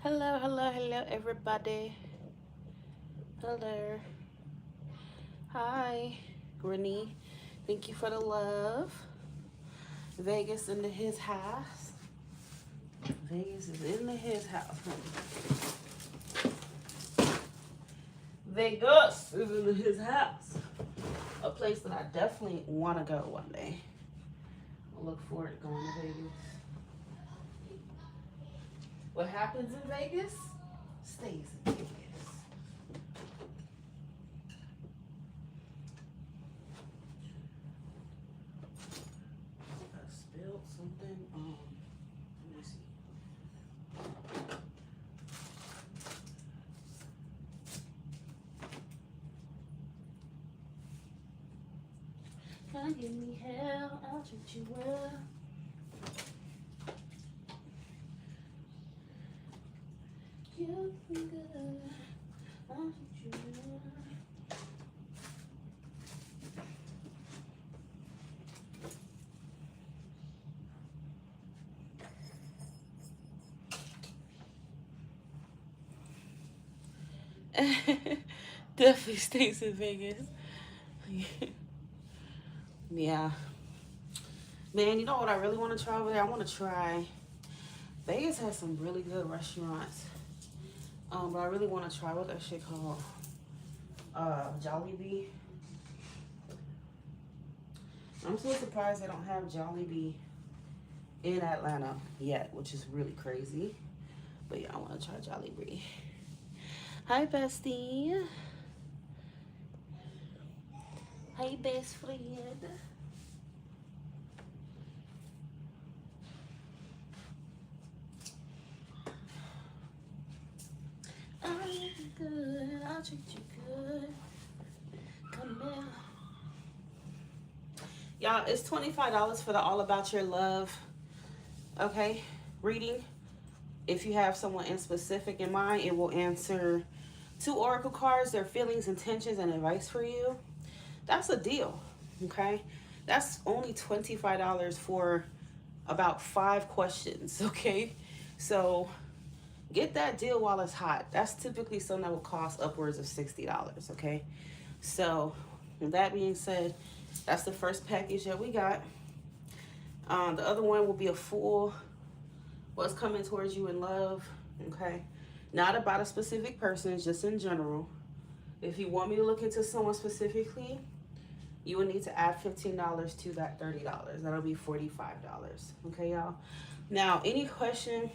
Hello, hello, hello, everybody. Hello. Hi, Granny. Thank you for the love. Vegas into his house. Vegas is into his house, honey. Vegas is into his house. A place that I definitely want to go one day. I look forward to going to Vegas. What happens in Vegas stays in Vegas. I spilled something. Let me see. Try to give me hell, I'll treat you well. You be good, I'll treat you well. Definitely stays in Vegas. Yeah. Man, you know what I really want to try over there? I want to try. Vegas has some really good restaurants. But I really want to try what that shit called. Jollibee. I'm still surprised they don't have Jollibee in Atlanta yet, which is really crazy. But yeah, I want to try Jollibee. Hi, bestie. Hey, best friend. I'll treat you good. I'll treat you good. Come here. Y'all, it's $25 for the All About Your Love, okay, reading. If you have someone in specific in mind, it will answer 2 oracle cards, their feelings, intentions, and advice for you. That's a deal, okay? That's only $25 for about 5 questions, okay? So get that deal while it's hot. That's typically something that will cost upwards of $60, okay? So with that being said, that's the first package that we got. The other one will be a full what's coming towards you in love, okay? Not about a specific person, just in general. If you want me to look into someone specifically, you will need to add $15 to that $30. That'll be $45, okay, y'all? Now, any question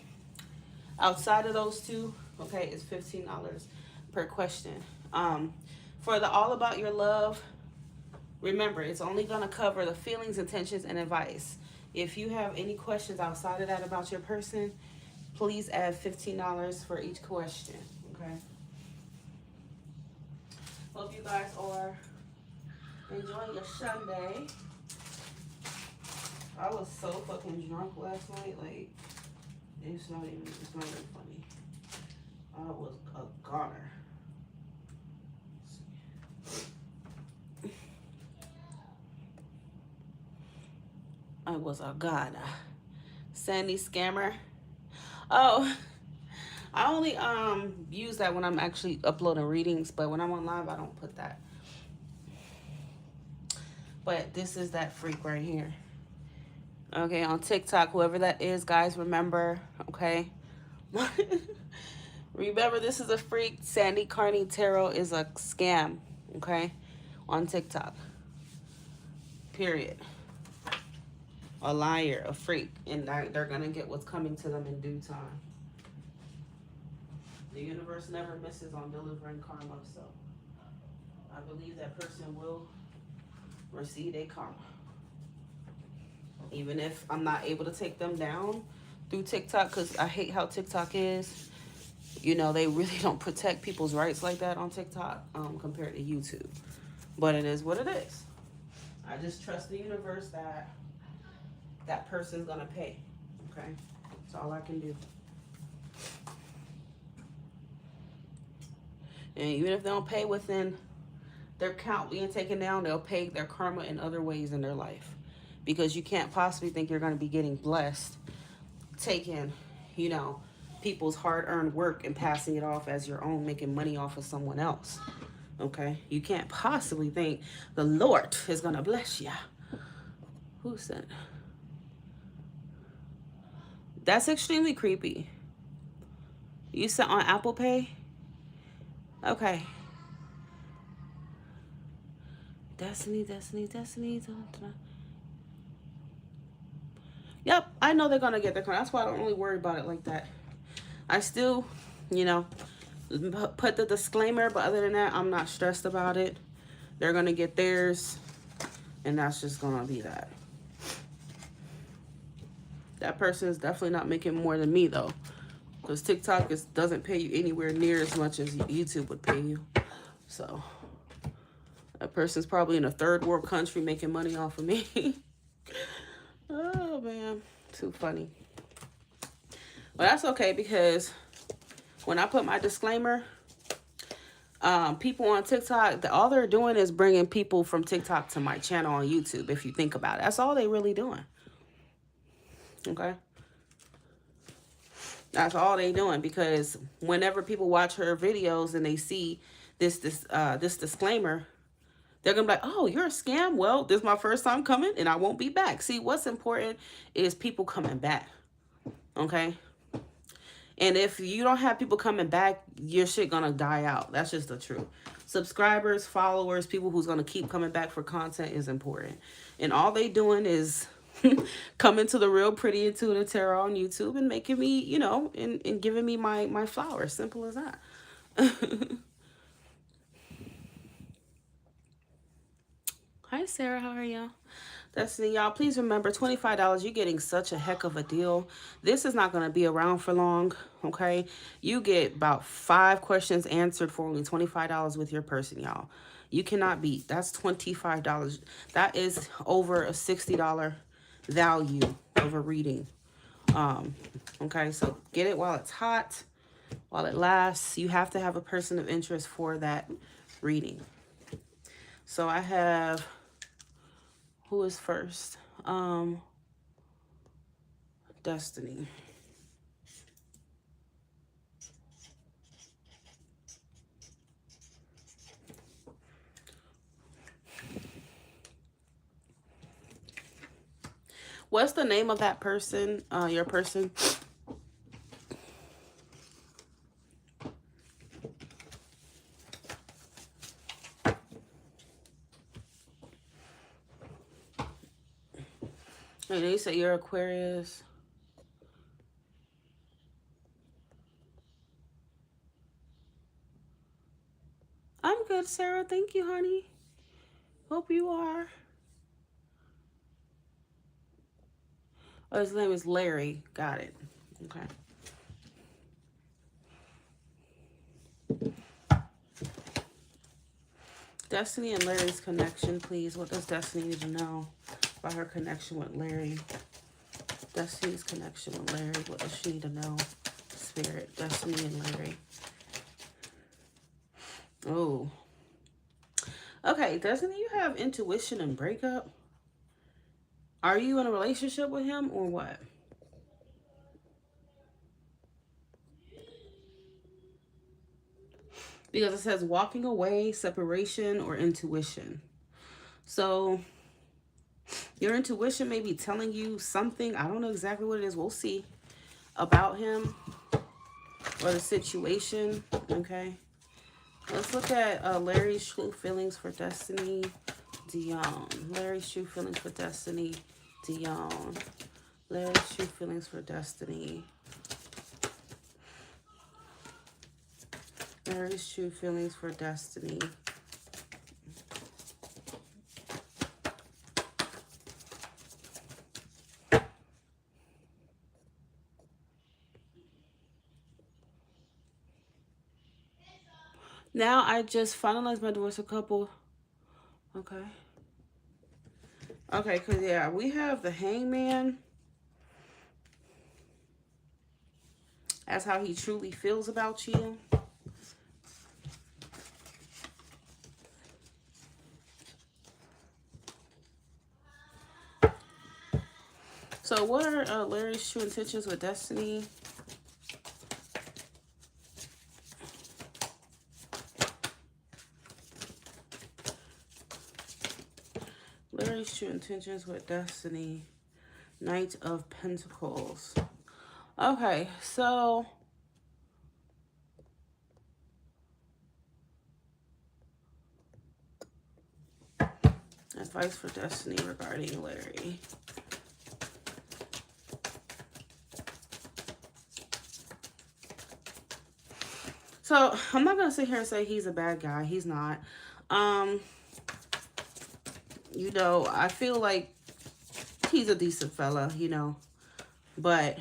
outside of those two, okay, is $15 per question. For the All About Your Love, remember, it's only going to cover the feelings, intentions, and advice. If you have any questions outside of that about your person, please add $15 for each question, okay? Hope you guys are enjoying your Sunday. I was so fucking drunk last night, like, it's not even funny. I was a goner. I was a goner. Sandy Scammer. Oh, I only use that when I'm actually uploading readings, but when I'm on live, I don't put that. But this is that freak right here. Okay, on TikTok, whoever that is, guys, remember, okay? Remember, this is a freak. Sandy Carney Tarot is a scam, okay? On TikTok. Period. A liar, a freak, and they're going to get what's coming to them in due time. The universe never misses on delivering karma, so I believe that person will receive a karma. Even if I'm not able to take them down through TikTok, because I hate how TikTok is. You know, they really don't protect people's rights like that on TikTok compared to YouTube. But it is what it is. I just trust the universe that that person's going to pay. Okay? That's all I can do. And even if they don't pay within their count being taken down, they'll pay their karma in other ways in their life. Because you can't possibly think you're going to be getting blessed, taking, you know, people's hard-earned work and passing it off as your own, making money off of someone else. Okay? You can't possibly think the Lord is going to bless you. Who said? That's extremely creepy. You said on Apple Pay? Okay. Destiny. Yep, I know they're going to get their coin. That's why I don't really worry about it like that. I still, you know, put the disclaimer, but other than that, I'm not stressed about it. They're going to get theirs, and that's just going to be that. That person is definitely not making more than me, though, because TikTok doesn't pay you anywhere near as much as YouTube would pay you. So that person's probably in a third world country making money off of me. Oh, man. Too funny. But that's okay, because when I put my disclaimer, people on TikTok, all they're doing is bringing people from TikTok to my channel on YouTube, if you think about it. That's all they really doing. Okay? That's all they doing, because whenever people watch her videos and they see this disclaimer, they're going to be like, oh, you're a scam? Well, this is my first time coming and I won't be back. See, what's important is people coming back. Okay? And if you don't have people coming back, your shit going to die out. That's just the truth. Subscribers, followers, people who's going to keep coming back for content is important. And all they doing is coming to the Real Pretty Intuitive Tarot on YouTube and making me, you know, and giving me my flowers. Simple as that. Hi, Sarah. How are you? Destiny, y'all, please remember, $25, you're getting such a heck of a deal. This is not going to be around for long, okay? You get about 5 questions answered for only $25 with your person, y'all. You cannot beat. That's $25. That is over a $60 value of a reading. Okay, so get it while it's hot, while it lasts. You have to have a person of interest for that reading. So I have... Who is first? Destiny. What's the name of that person? Your person? Wait, you say you're Aquarius. I'm good, Sarah. Thank you, honey. Hope you are. Oh, his name is Larry. Got it. Okay. Destiny and Larry's connection, please. What does Destiny need to know about her connection with Larry? Destiny's connection with Larry. What does she need to know? Spirit. Destiny and Larry. Oh. Okay, doesn't you have intuition and breakup? Are you in a relationship with him or what? Because it says walking away, separation, or intuition. So your intuition may be telling you something. I don't know exactly what it is. We'll see. About him or the situation. Okay. Let's look at Larry's true feelings for Destiny. Dion. Larry's true feelings for Destiny. Dion. Larry's true feelings for Destiny. Larry's true feelings for Destiny. Now I just finalized my divorce a couple. Okay. Okay, because yeah, we have the Hangman. That's how he truly feels about you. So what are Larry's true intentions with Destiny? Larry's true intentions with destiny. Knight of Pentacles. Okay, so advice for destiny regarding Larry. So I'm not gonna sit here and say he's a bad guy. He's not. You know, I feel like he's a decent fella, you know, but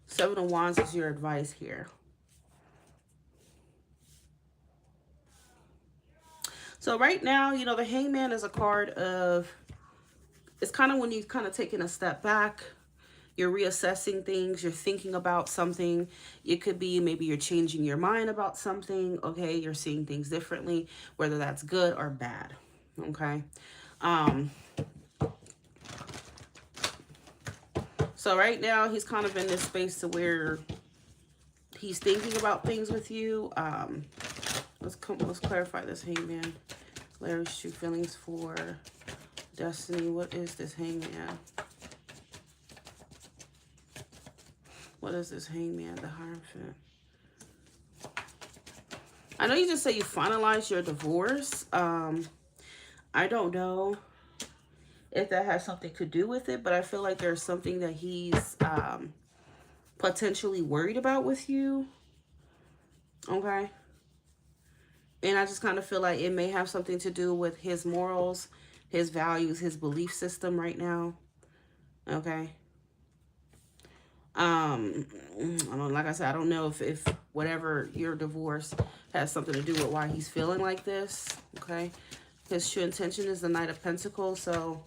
Seven of Wands is your advice here. So right now, you know, the Hangman is a card of, it's kind of when you've kind of taken a step back, you're reassessing things, you're thinking about something. It could be maybe you're changing your mind about something, okay? You're seeing things differently, whether that's good or bad, okay? So right now, he's kind of in this space to where he's thinking about things with you. Let's clarify this Hangman. Larry's true feelings for destiny. What is this Hangman? What is this Hangman? The Hierophant. I know you just say you finalized your divorce. I don't know if that has something to do with it, but I feel like there's something that he's potentially worried about with you. Okay. And I just kind of feel like it may have something to do with his morals, his values, his belief system right now. Okay. I don't know, like I said, I don't know if whatever your divorce has something to do with why he's feeling like this. Okay. His true intention is the Knight of Pentacles. So,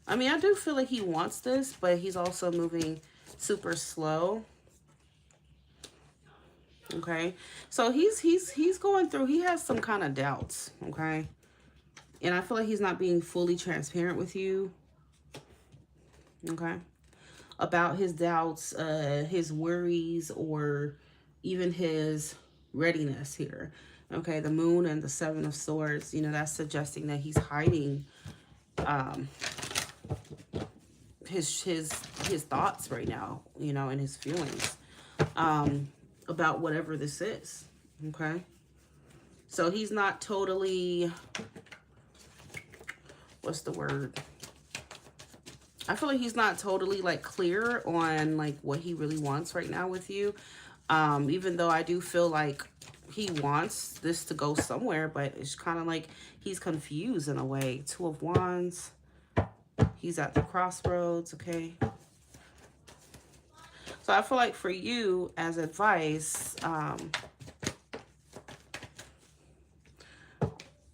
I mean, I do feel like he wants this, but he's also moving super slow. Okay. So he's going through, he has some kind of doubts. Okay. And I feel like he's not being fully transparent with you. Okay. About his doubts, his worries, or even his readiness here. Okay, the Moon and the Seven of Swords, you know, that's suggesting that he's hiding his thoughts right now, you know, and his feelings about whatever this is. Okay, so he's not totally, what's the word? I feel like he's not totally like clear on like what he really wants right now with you. Even though I do feel like he wants this to go somewhere, but it's kind of like he's confused in a way. Two of Wands. He's at the crossroads, okay? So I feel like for you, as advice,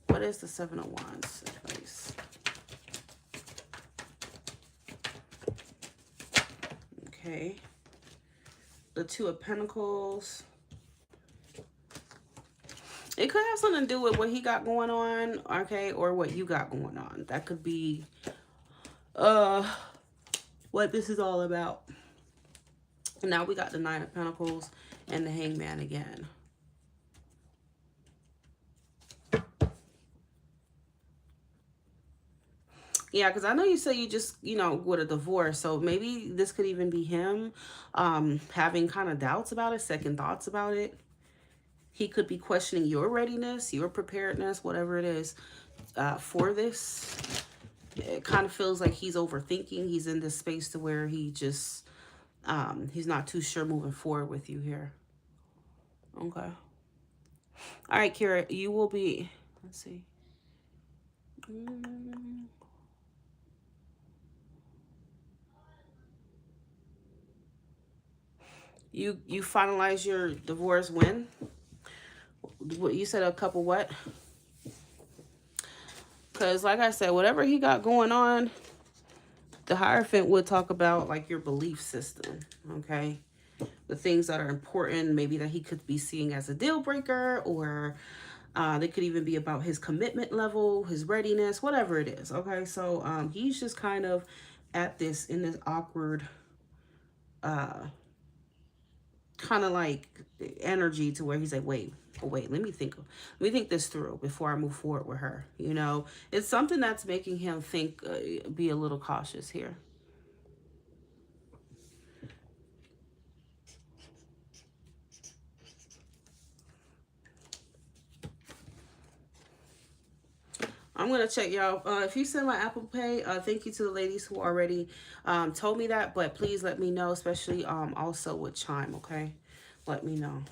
what is the Seven of Wands advice? Okay. The Two of Pentacles. It could have something to do with what he got going on, okay, or what you got going on. That could be what this is all about. And now we got the Nine of Pentacles and the Hangman again. Yeah, because I know you say you just, you know, with a divorce. So maybe this could even be him having kind of doubts about it, second thoughts about it. He could be questioning your readiness, your preparedness, whatever it is for this. It kind of feels like he's overthinking. He's in this space to where he just, he's not too sure moving forward with you here. Okay. All right, Kira, you will be, let's see. You finalize your divorce when? What you said, a couple what? Because like I said, whatever he got going on, the Hierophant would talk about like your belief system, okay? The things that are important, maybe that he could be seeing as a deal breaker, or they could even be about his commitment level, his readiness, whatever it is, okay? So he's just kind of at this, in this awkward kind of like energy to where he's like, wait, let me think this through before I move forward with her. You know, it's something that's making him think, be a little cautious here. I'm going to check y'all. If you send my Apple Pay, thank you to the ladies who already told me that. But please let me know, especially also with Chime, okay? Let me know.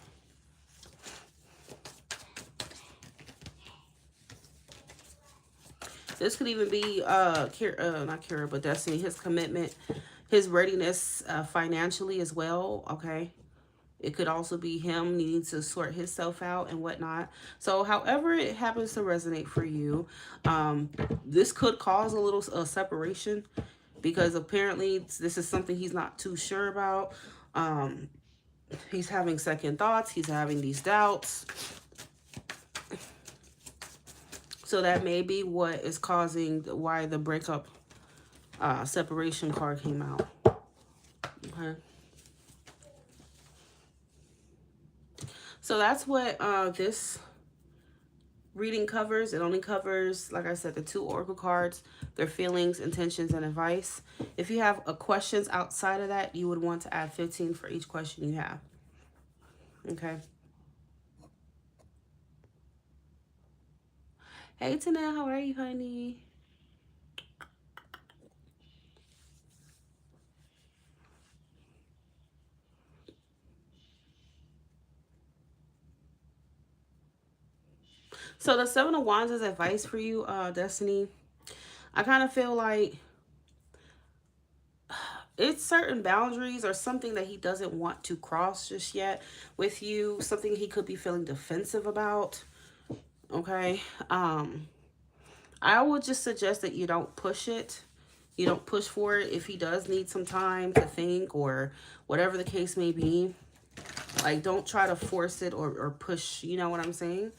This could even be not Kira, but Destiny, his commitment, his readiness financially as well, okay? It could also be him needing to sort himself out and whatnot. So however it happens to resonate for you, this could cause a little separation because apparently this is something he's not too sure about. He's having second thoughts. He's having these doubts. So that may be what is causing why the breakup separation card came out. Okay. So that's what this reading covers. It only covers, like I said, the 2 oracle cards, their feelings, intentions, and advice. If you have questions outside of that, you would want to add 15 for each question you have. Okay. Hey, Tanel, how are you, honey? So the 7 of Wands is advice for you, Destiny. I kind of feel like it's certain boundaries or something that he doesn't want to cross just yet with you. Something he could be feeling defensive about. Okay. I would just suggest that you don't push it. You don't push for it. If he does need some time to think or whatever the case may be, like, don't try to force it or push, you know what I'm saying?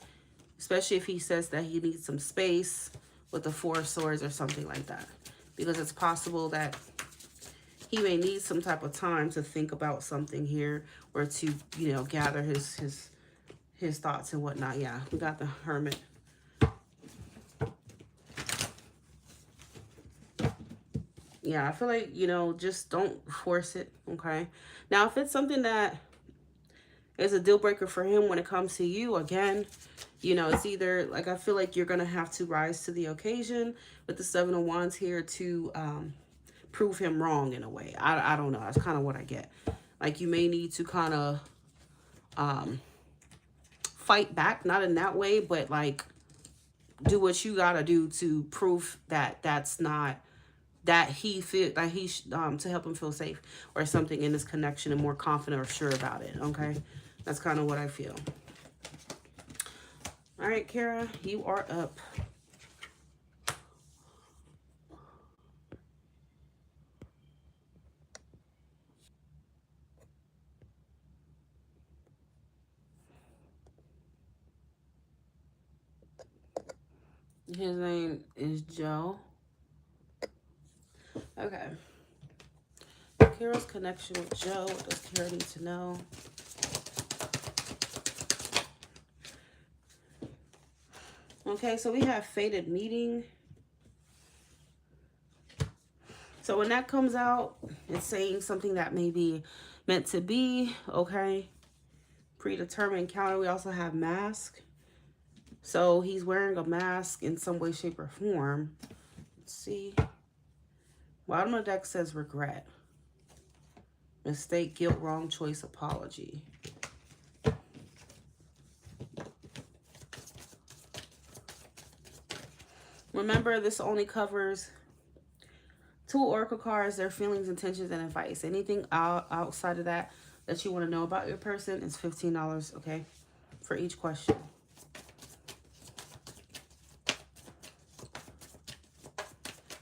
Especially if he says that he needs some space with the 4 of Swords or something like that. Because it's possible that he may need some type of time to think about something here or to, you know, gather his thoughts and whatnot. Yeah, we got the Hermit. Yeah, I feel like, you know, just don't force it, okay? Now, if it's something that is a deal breaker for him when it comes to you, again, you know, it's either, like, I feel like you're going to have to rise to the occasion with the 7 of Wands here to prove him wrong in a way. I don't know. That's kind of what I get. Like, you may need to kind of fight back, not in that way, but, like, do what you got to do to prove that that's not, that he feel that he to help him feel safe or something in this connection and more confident or sure about it. Okay, that's kind of what I feel. All right, Kara, you are up. His name is Joe. Okay. Kara's connection with Joe. What does Kara need to know? Okay, so we have fated meeting. So when that comes out, it's saying something that may be meant to be, okay? Predetermined encounter. We also have mask. So he's wearing a mask in some way, shape, or form. Let's see. Bottom of the deck says regret. Mistake, guilt, wrong choice, apology. Remember, this only covers 2 oracle cards, their feelings, intentions, and advice. Anything outside of that you want to know about your person is $15, okay, for each question.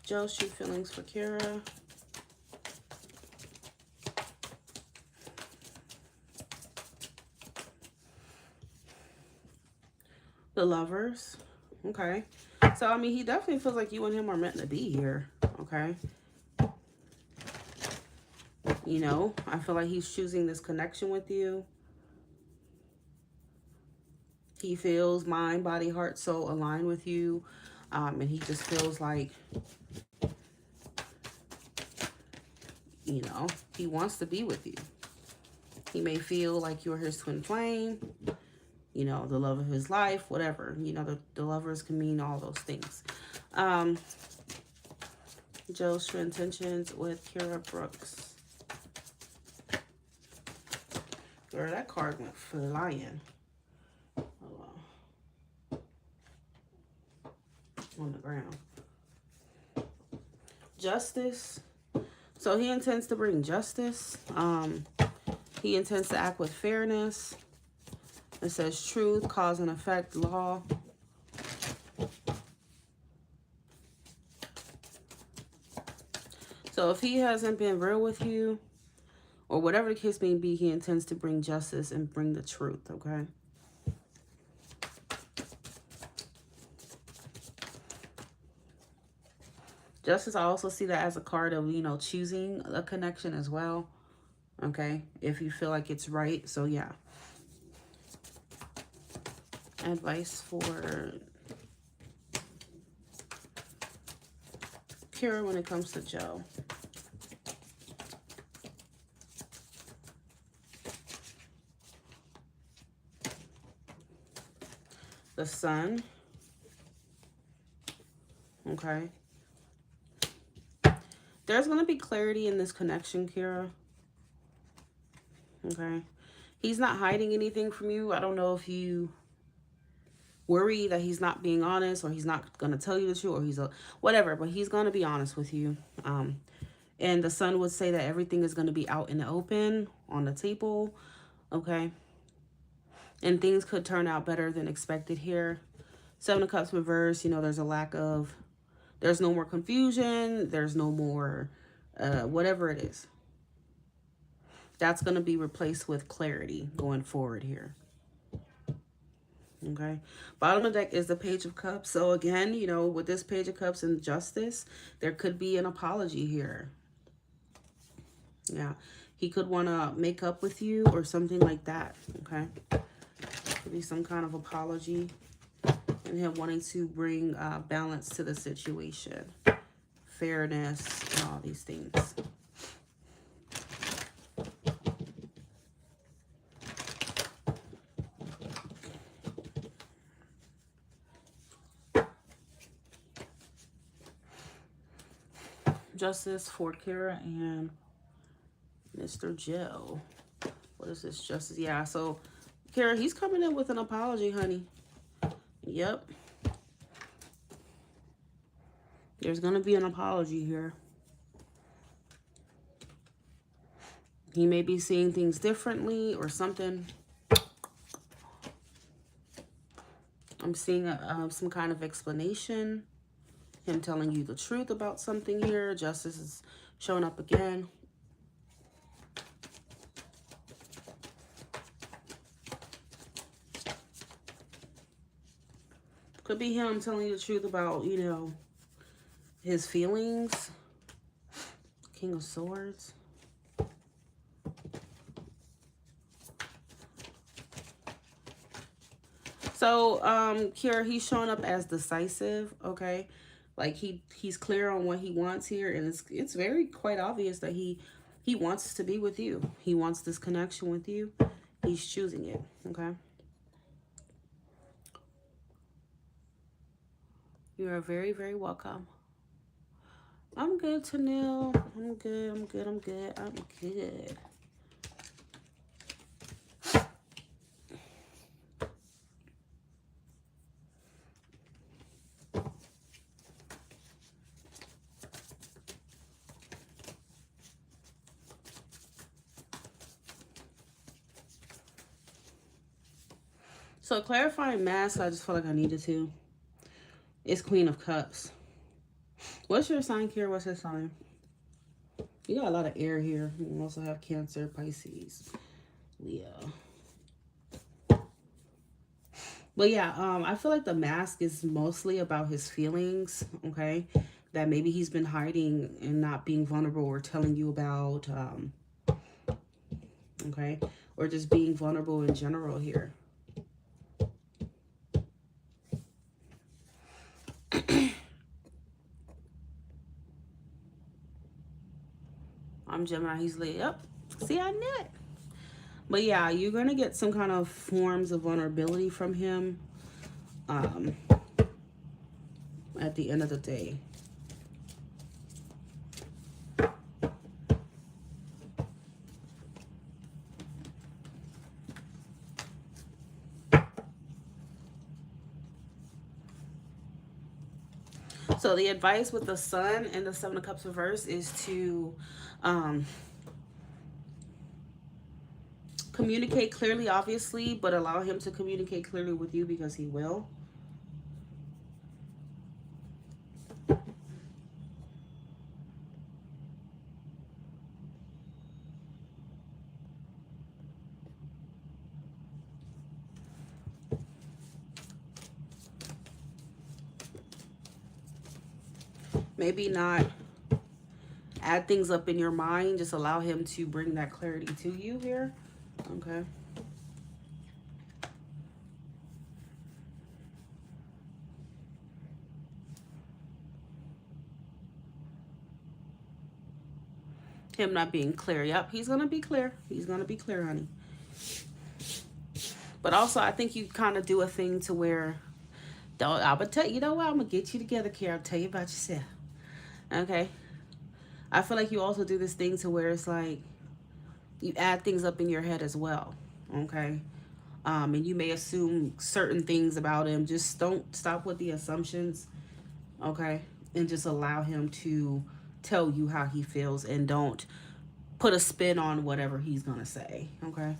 Joe's true feelings for Kara. The Lovers. Okay. So, I mean, he definitely feels like you and him are meant to be here. Okay. You know, I feel like he's choosing this connection with you. He feels mind, body, heart, soul aligned with you. And he just feels like, you know, he wants to be with you. He may feel like you're his twin flame, you know, the love of his life, whatever. You know, the lovers can mean all those things. Joe's true intentions with Kira Brooks. Girl, that card went flying. Hold on the ground. Justice. So he intends to bring justice. He intends to act with fairness. It says truth, cause and effect, law. So if he hasn't been real with you, or whatever the case may be, he intends to bring justice and bring the truth, okay? Justice, I also see that as a card of, you know, choosing a connection as well, okay? If you feel like it's right, so yeah. Advice for Kira when it comes to Joe. The Sun. Okay. There's going to be clarity in this connection, Kira. Okay. He's not hiding anything from you. I don't know if you worry that he's not being honest, or he's not going to tell you the truth, or he's a whatever, but he's going to be honest with you. And the Sun would say that everything is going to be out in the open on the table. Okay. And things could turn out better than expected here. Seven of Cups reverse, you know, there's a lack of, there's no more confusion. There's no more, whatever it is. That's going to be replaced with clarity going forward here. Okay. Bottom of the deck is the Page of Cups. So again, you know, with this Page of Cups and Justice, there could be an apology here. Yeah. He could want to make up with you or something like that. Okay. Could be some kind of apology. And him wanting to bring balance to the situation. Fairness and all these things. Justice for Kira and Mr. Joe. What is this? Justice? Yeah, so Kira, he's coming in with an apology, honey. Yep. There's going to be an apology here. He may be seeing things differently or something. I'm seeing some kind of explanation. Him telling you the truth about something here. Justice is showing up again. Could be him telling you the truth about, you know, his feelings. King of Swords. So, Kira, he's showing up as decisive, okay? Like he's clear on what he wants here, and it's very quite obvious that he wants to be with you. He wants this connection with you. He's choosing it, okay? You are very, very welcome. I'm good, Tanil. I'm good, I'm good, I'm good, I'm good. So clarifying mask, I just feel like I needed to. It's Queen of Cups. What's your sign, Kira? What's his sign? You got a lot of air here. You also have Cancer, Pisces, Leo. But yeah, I feel like the mask is mostly about his feelings, okay? That maybe he's been hiding and not being vulnerable or telling you about. okay? Or just being vulnerable in general here. I'm Gemini, he's Leo. Yep. See, I knew it. But yeah, you're going to get some kind of forms of vulnerability from him at the end of the day. So the advice with the Sun and the Seven of Cups reverse is to communicate clearly, obviously, but allow him to communicate clearly with you because he will. Maybe not add things up in your mind. Just allow him to bring that clarity to you here. Okay. Him not being clear. Yep, he's going to be clear. He's going to be clear, honey. But also, I think you kind of do a thing to where, I'm going to tell you, know what? I'm going to get you together, Kara. I'll tell you about yourself. Okay. I feel like you also do this thing to where it's like, you add things up in your head as well. Okay. And you may assume certain things about him. Just don't stop with the assumptions. Okay. And just allow him to tell you how he feels and don't put a spin on whatever he's going to say. Okay.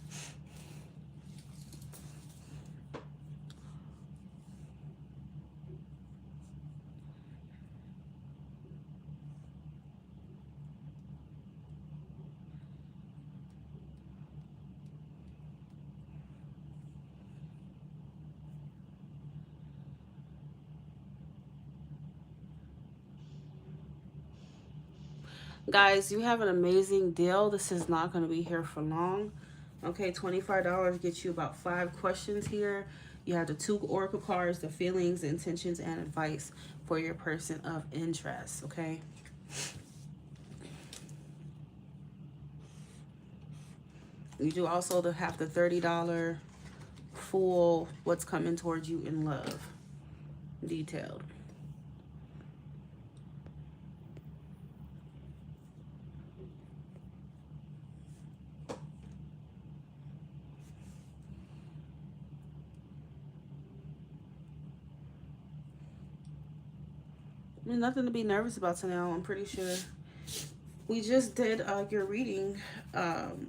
Guys, you have an amazing deal. This is not going to be here for long. Okay, $25 gets you about 5 questions here. You have the 2 oracle cards, the feelings, intentions, and advice for your person of interest. Okay. You do also have the $30 full what's coming towards you in love. Detailed. I mean, nothing to be nervous about now. I'm pretty sure we just did your reading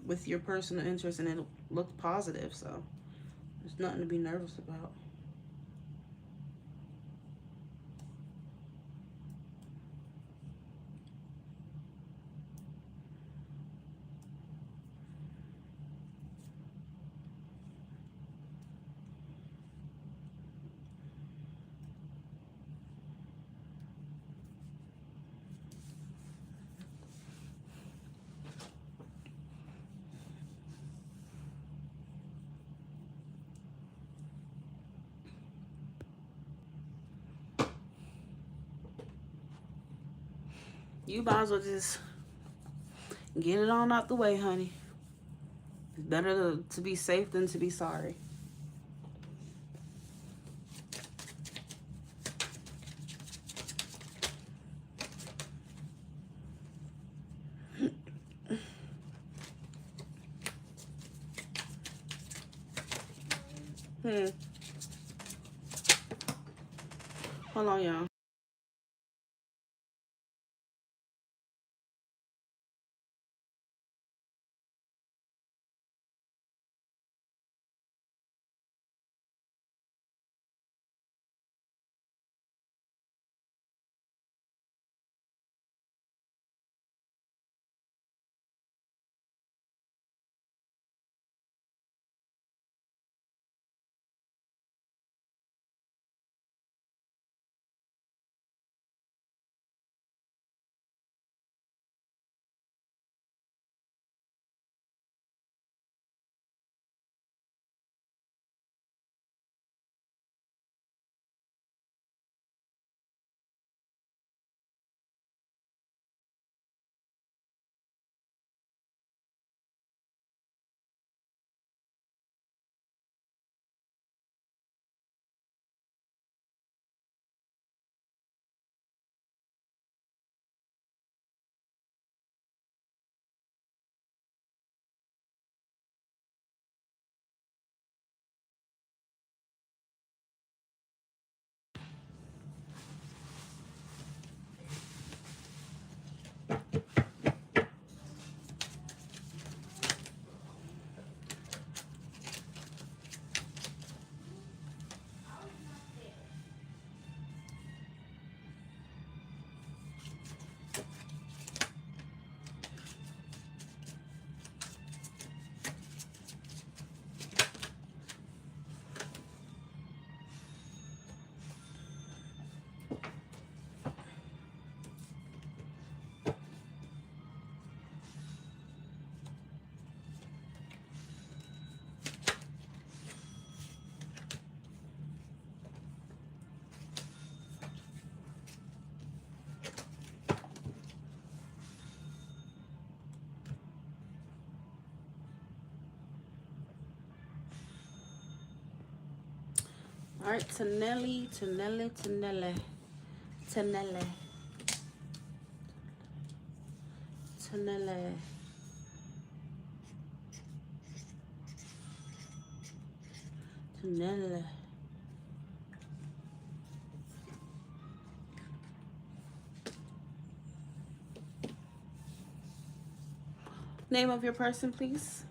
with your personal interest, and it looked positive. So there's nothing to be nervous about. You might as well just get it on out the way, honey. It's better to be safe than to be sorry. Hold on, y'all. All right, Tanelli. Name of your person, please.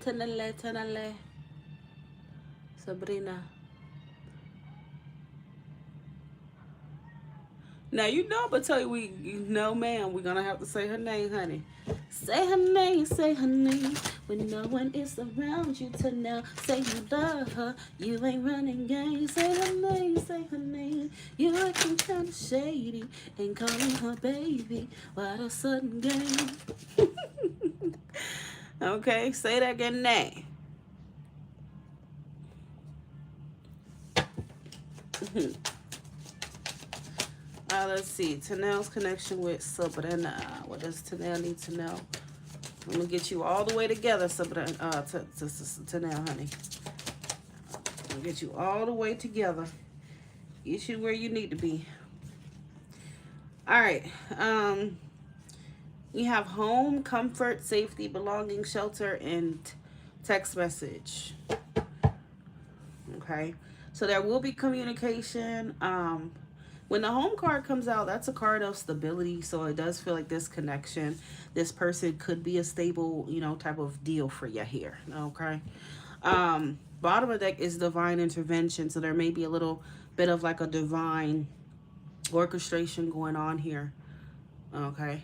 Tanale. Sabrina. Now you know, but tell you know, ma'am, we're gonna have to say her name, honey. Say her name when no one is around you to now. Say you love her, you ain't running game. Say her name. You acting kinda shady, ain't calling her baby. What a sudden game. Okay, say that again, name. Let's see. Tanel's connection with Sabrina. What does Tanel need to know? I'm gonna get you all the way together, Sabrina. Tanel, honey. I'm gonna get you all the way together. Get you where you need to be. All right. We have home, comfort, safety, belonging, shelter, and text message. Okay. So there will be communication. When the home card comes out, that's a card of stability. So it does feel like this connection, this person could be a stable, type of deal for you here. Okay. Bottom of the deck is divine intervention. So there may be a little bit of like a divine orchestration going on here. Okay.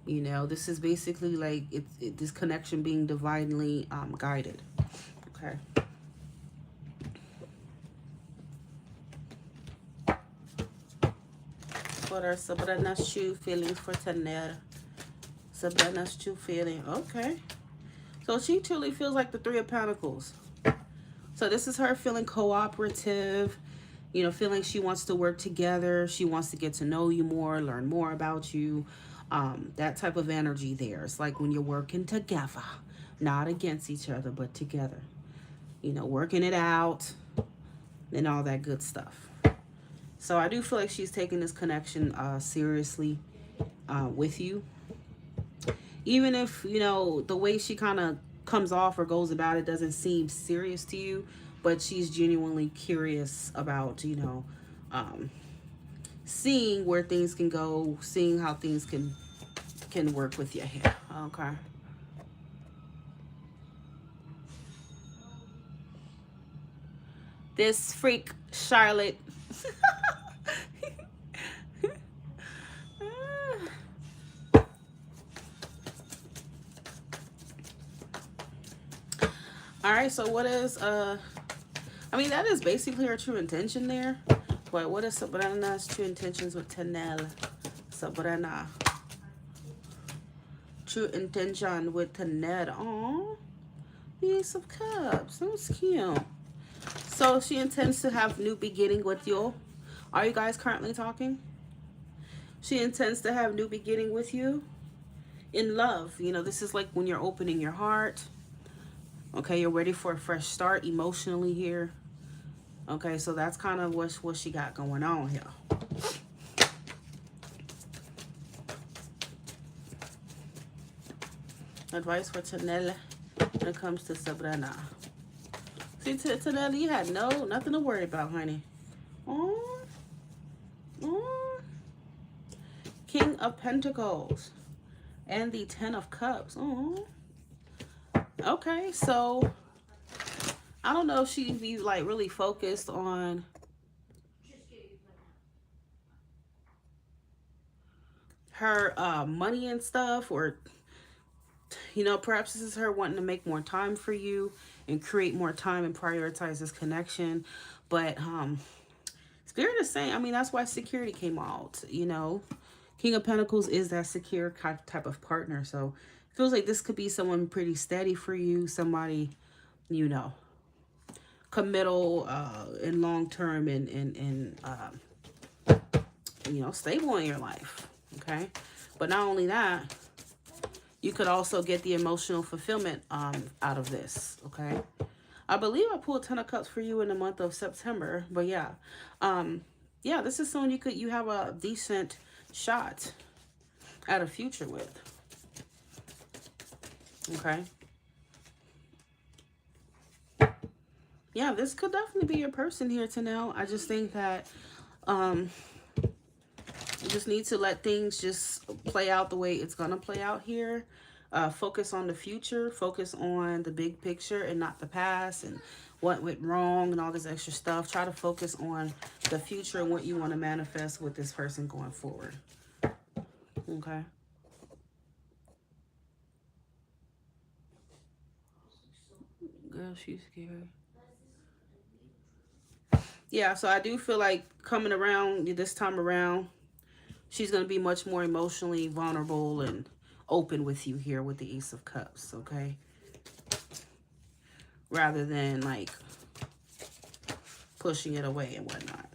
This is basically like this connection being divinely guided. Okay. What are Sabrina's true feelings for Tanel? Sabrina's true feeling. Okay. So she truly feels like the Three of Pentacles. So this is her feeling cooperative, feeling she wants to work together. She wants to get to know you more, learn more about you. That type of energy there. It's like when you're working together, not against each other, but together. Working it out and all that good stuff. So I do feel like she's taking this connection seriously with you. Even if, the way she kind of comes off or goes about it doesn't seem serious to you, but she's genuinely curious about, seeing where things can go, seeing how things can work with you here. Okay. This freak, Charlotte. All right, so what is that is basically her true intention there. But what is Sabrina's true intentions with Tanel? Sabrina. True intention with Tanel. Oh, Ace of Cups. That's cute. So she intends to have new beginning with you. Are you guys currently talking? She intends to have new beginning with you in love. This is like when you're opening your heart. Okay, you're ready for a fresh start emotionally here. Okay, so that's kind of what she got going on here. Advice for Tanel when it comes to Sabrina. See, Tanel, you had nothing to worry about, honey. Oh, King of Pentacles and the 10 of Cups. Oh. Okay, so I don't know if she'd be like really focused on her money and stuff, or perhaps this is her wanting to make more time for you and create more time and prioritize this connection. But Spirit is saying, I mean, that's why security came out. King of Pentacles is that secure type of partner. So it feels like this could be someone pretty steady for you, somebody, committal and long term, and stable in your life. Okay. But not only that, you could also get the emotional fulfillment out of this. Okay. I believe I pulled 10 of Cups for you in the month of September. But yeah. Yeah, this is someone you have a decent shot at a future with. Okay. Yeah, this could definitely be your person here, Tanel. I just think that you just need to let things just play out the way it's going to play out here. Focus on the future. Focus on the big picture and not the past and what went wrong and all this extra stuff. Try to focus on the future and what you want to manifest with this person going forward. Okay. Girl, she's scary. Yeah, so I do feel like coming around this time around, she's going to be much more emotionally vulnerable and open with you here with the Ace of Cups, okay? Rather than like pushing it away and whatnot.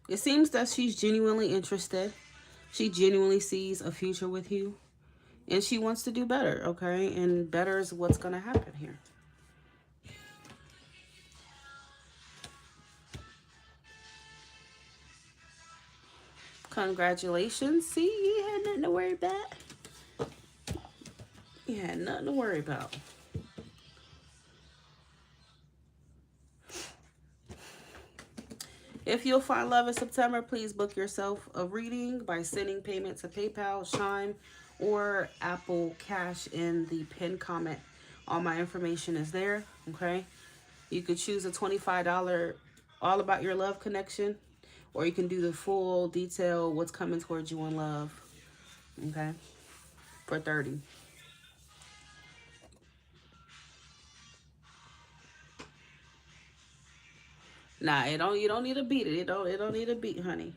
It seems that she's genuinely interested. She genuinely sees a future with you. And she wants to do better, okay? And better is what's going to happen here. Congratulations. See, you had nothing to worry about. You had nothing to worry about. If you'll find love in September, please book yourself a reading by sending payment to PayPal, Chime, or Apple Cash in the pinned comment. All my information is there, okay? You could choose a $25 all about your love connection, or you can do the full detail what's coming towards you in love, okay, for $30. Nah, you don't need to beat it. It don't need a beat, honey.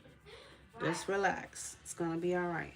Just relax. It's gonna be all right.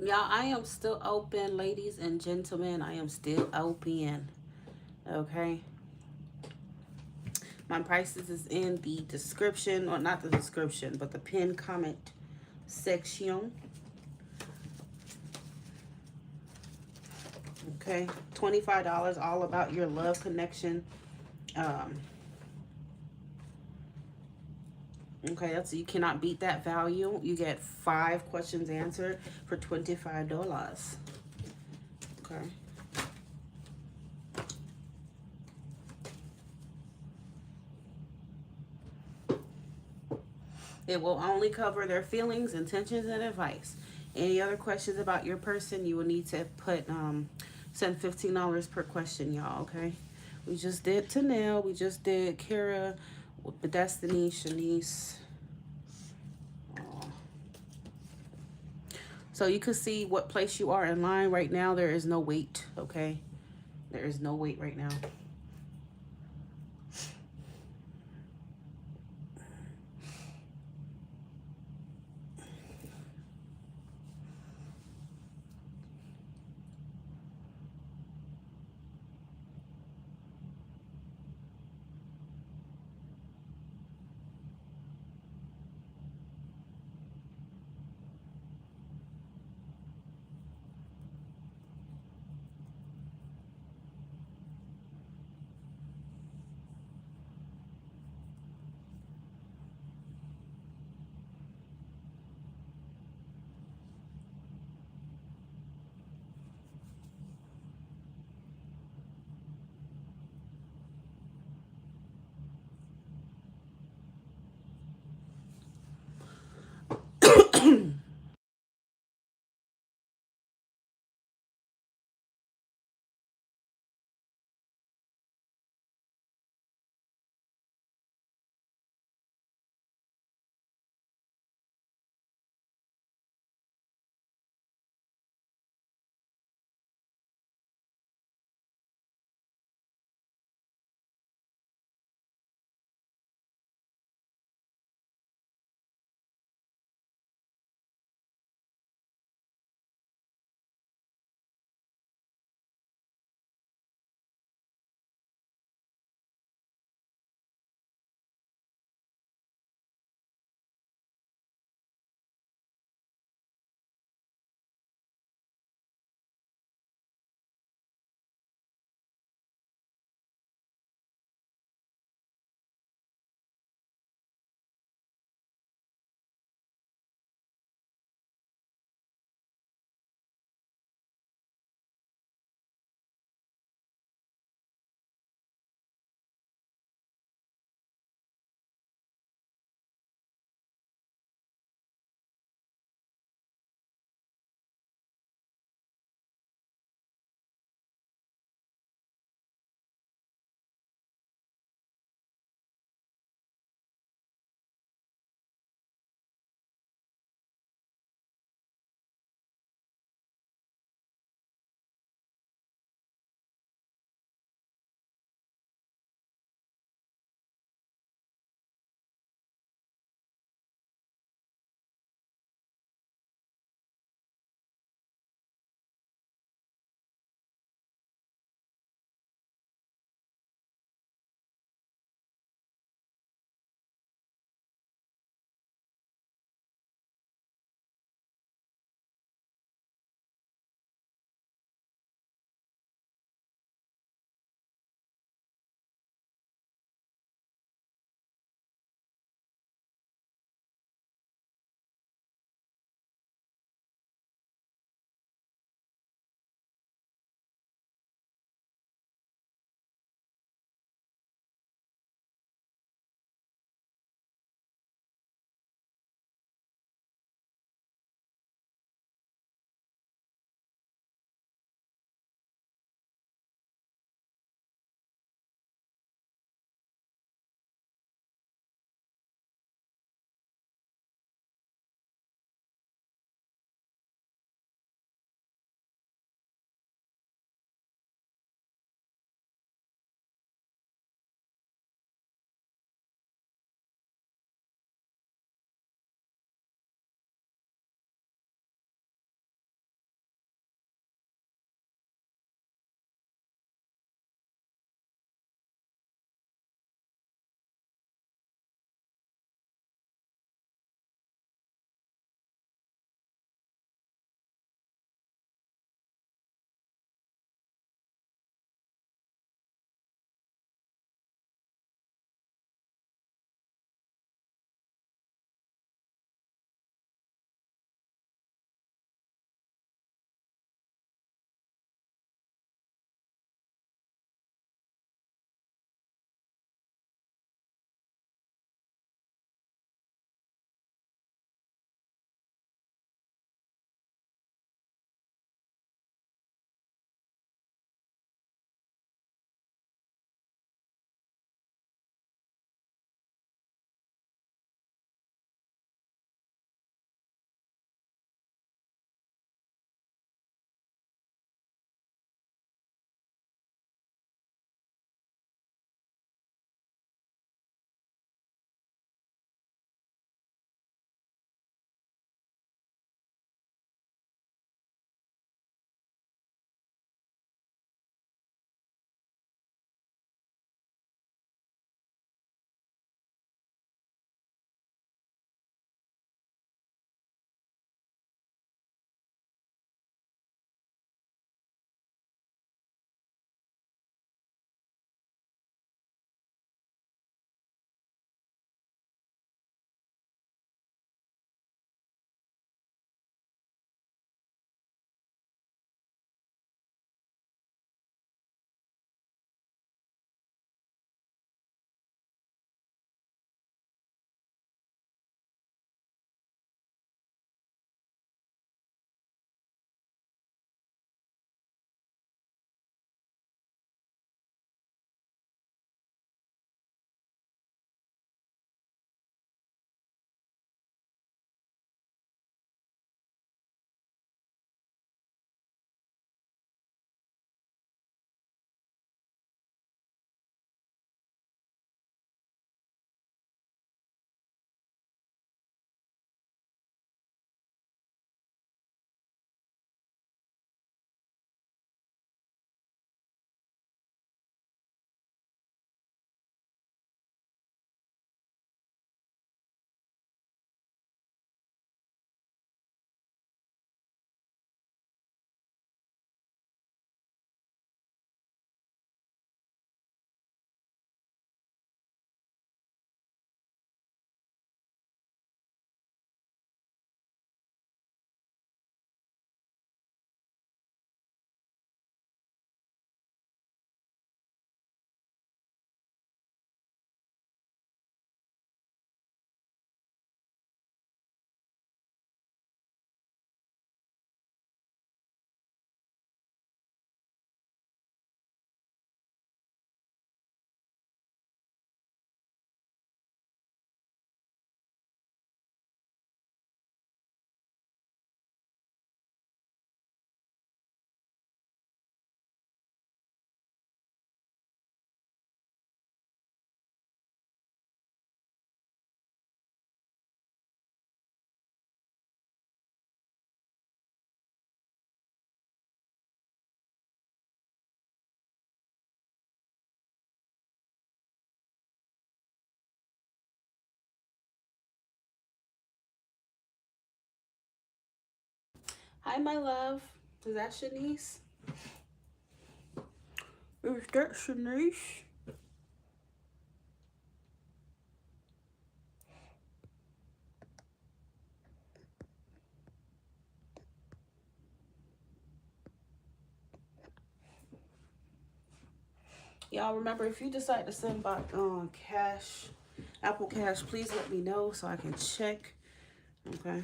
Y'all, I am still open, ladies and gentlemen. I am still open. Okay. My prices is in the description, or not the description, but the pinned comment section. Okay. $25, all about your love connection. Okay, that's, you cannot beat that value. You get 5 questions answered for $25. Okay. It will only cover their feelings, intentions, and advice. Any other questions about your person, you will need to put send $15 per question, y'all. Okay. We just did Tanel. We just did Kara, Destiny, Shanice. So you can see what place you are in line right now. There is no wait. Okay. There is no wait right now. Hi, my love. Is that Shanice? Is that Shanice? Y'all remember, if you decide to send by cash, Apple Cash, please let me know so I can check. Okay.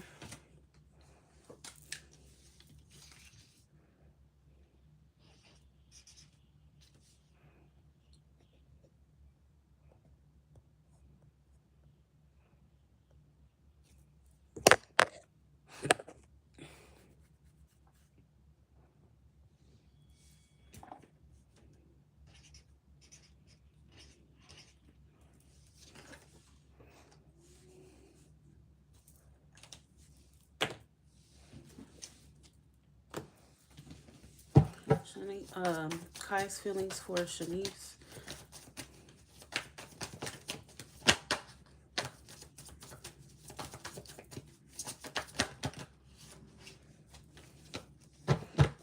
Kai's feelings for Shanice.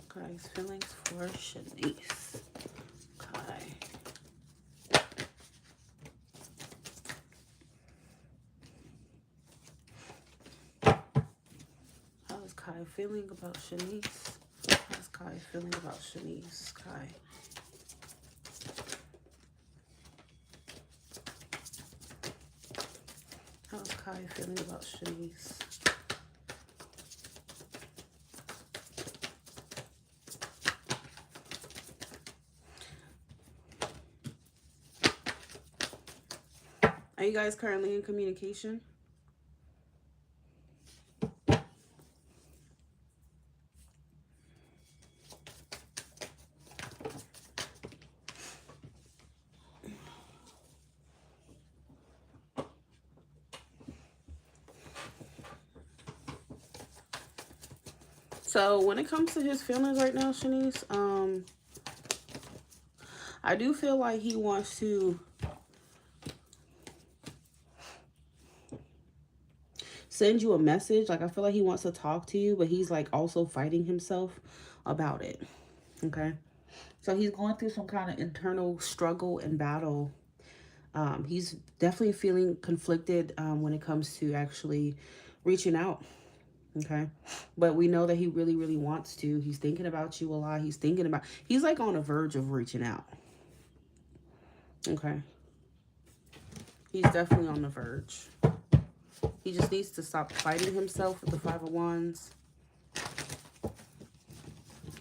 Kai's feelings for Shanice. Kai. How is Kai feeling about Shanice? How's Kai feeling about Shanice? Kai. How's Kai feeling about Shanice? Are you guys currently in communication? So when it comes to his feelings right now, Shanice, I do feel like he wants to send you a message. Like, I feel like he wants to talk to you, but he's like also fighting himself about it. Okay. So he's going through some kind of internal struggle and battle. He's definitely feeling conflicted when it comes to actually reaching out. Okay. But we know that he really, really wants to. He's thinking about you a lot. He's like on the verge of reaching out. Okay. He's definitely on the verge. He just needs to stop fighting himself with the Five of Wands.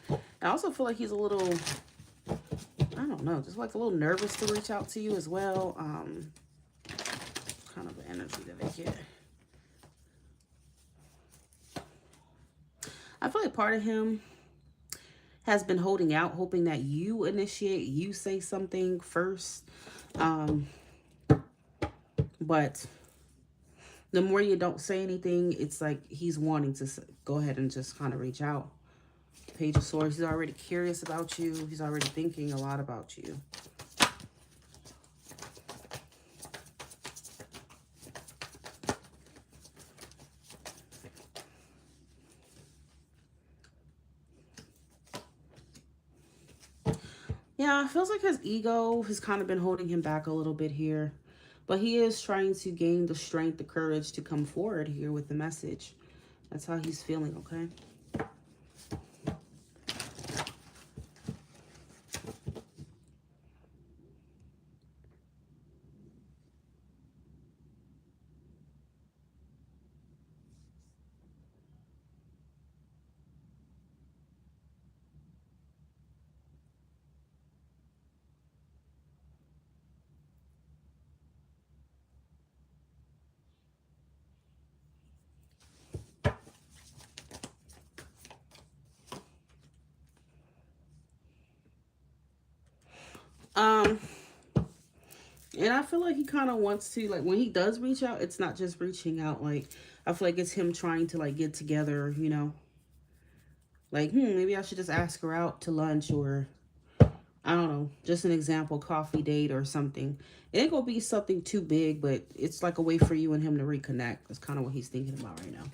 I also feel like he's a little, I don't know, just like a little nervous to reach out to you as well. Kind of the energy that I get. I feel like part of him has been holding out, hoping that you initiate, you say something first. But the more you don't say anything, it's like he's wanting to go ahead and just kind of reach out. Page of Swords, he's already curious about you. He's already thinking a lot about you. Yeah, it feels like his ego has kind of been holding him back a little bit here. But he is trying to gain the strength, the courage to come forward here with the message. That's how he's feeling, okay? And I feel like he kind of wants to, like, when he does reach out, it's not just reaching out. Like, I feel like it's him trying to, like, get together, you know? Like, maybe I should just ask her out to lunch, or, I don't know, just an example, coffee date or something. It ain't gonna be something too big, but it's like a way for you and him to reconnect. That's kind of what he's thinking about right now.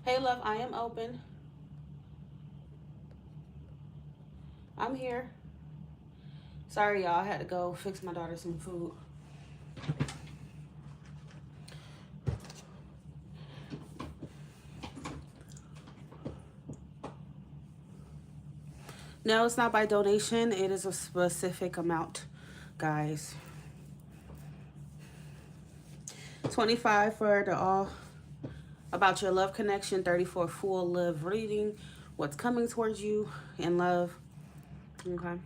Hey, love, I am open. I'm here. Sorry, y'all. I had to go fix my daughter some food. No, it's not by donation. It is a specific amount, guys. 25 for the all about your love connection. 30 for full love reading. What's coming towards you in love. Okay.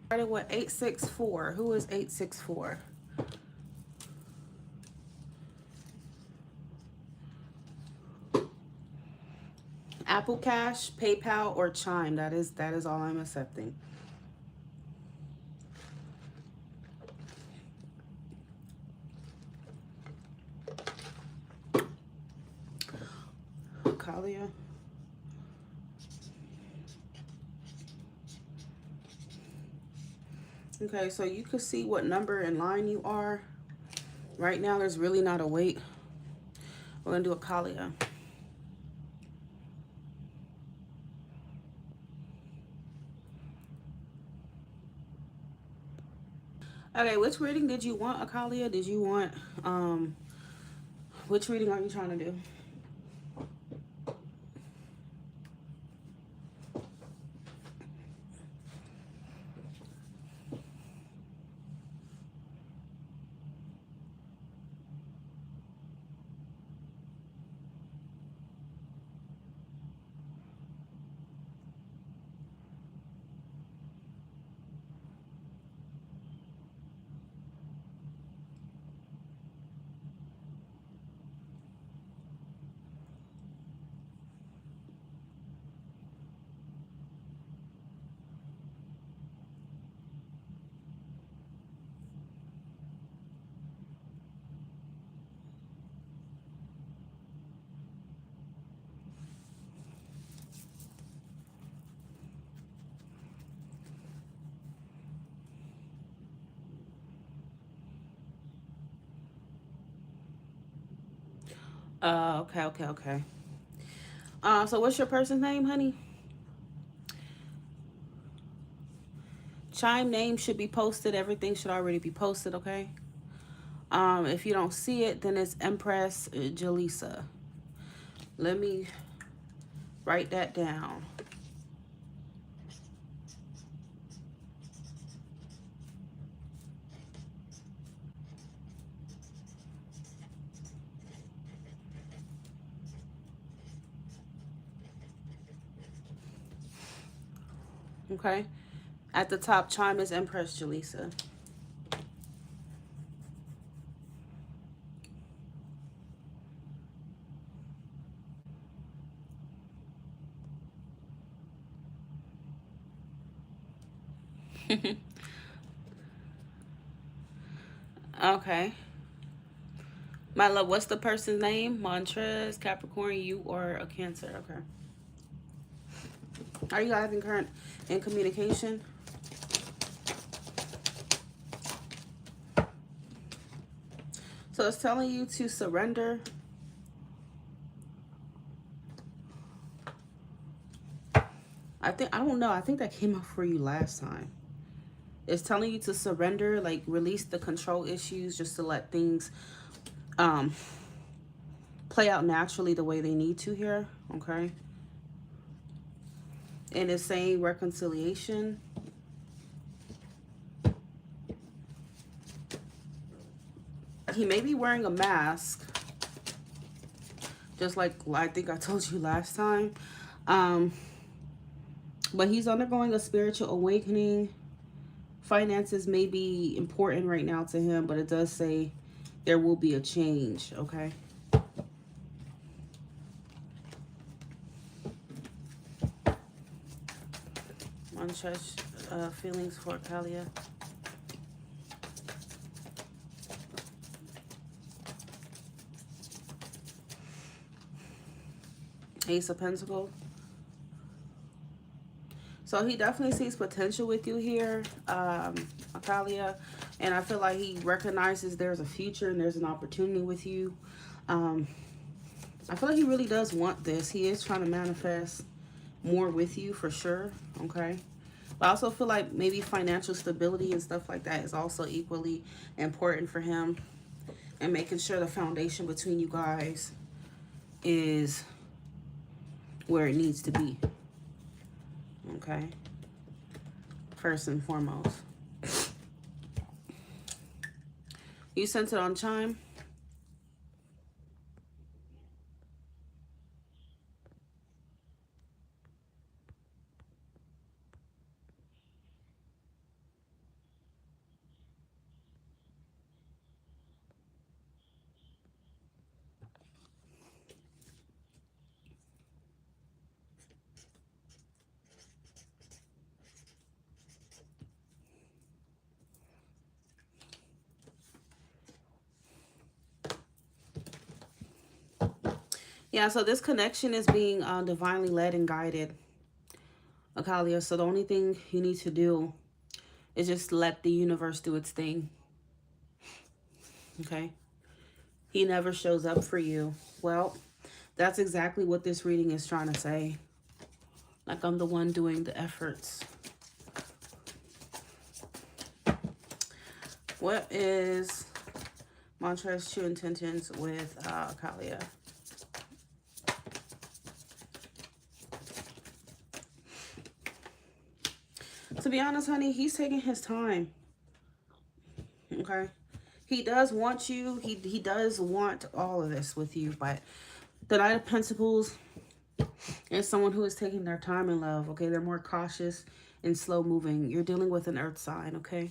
Started with 864. Who is 864? Apple Cash, PayPal, or Chime. That is all I'm accepting. Kalia. Okay, so you can see what number and line you are. Right now, there's really not a wait. We're going to do a Kalia. Okay, which reading did you want, Akalia? Did you want, which reading are you trying to do? Okay. So what's your person's name, honey? Chime name should be posted. Everything should already be posted, okay? If you don't see it, then it's Empress Jelissa. Let me write that down. Okay? At the top, Chime is Empress Jelissa. Okay. My love, what's the person's name? Montrez, Capricorn, you, or a Cancer? Okay. Are you guys in communication? So it's telling you to surrender. I don't know. I think that came up for you last time. It's telling you to surrender, like release the control issues, just to let things play out naturally the way they need to here. Okay. And it's saying reconciliation. He may be wearing a mask, just like I think I told you last time. But he's undergoing a spiritual awakening. Finances may be important right now to him, but it does say there will be a change, okay? Unchurched feelings for Kalia. Ace of Pentacles. So he definitely sees potential with you here, Akalia. And I feel like he recognizes there's a future and there's an opportunity with you. I feel like he really does want this. He is trying to manifest more with you for sure. Okay. But I also feel like maybe financial stability and stuff like that is also equally important for him. And making sure the foundation between you guys is where it needs to be. Okay. First and foremost. You sent it on Chime? Yeah, so this connection is being divinely led and guided, Akalia. So the only thing you need to do is just let the universe do its thing. Okay? He never shows up for you. Well, that's exactly what this reading is trying to say. Like I'm the one doing the efforts. What is Mantra's true intentions with Akalia? To be honest, honey, he's taking his time. Okay? He does want you. He does want all of this with you. But the Knight of Pentacles is someone who is taking their time in love. Okay? They're more cautious and slow moving. You're dealing with an earth sign. Okay?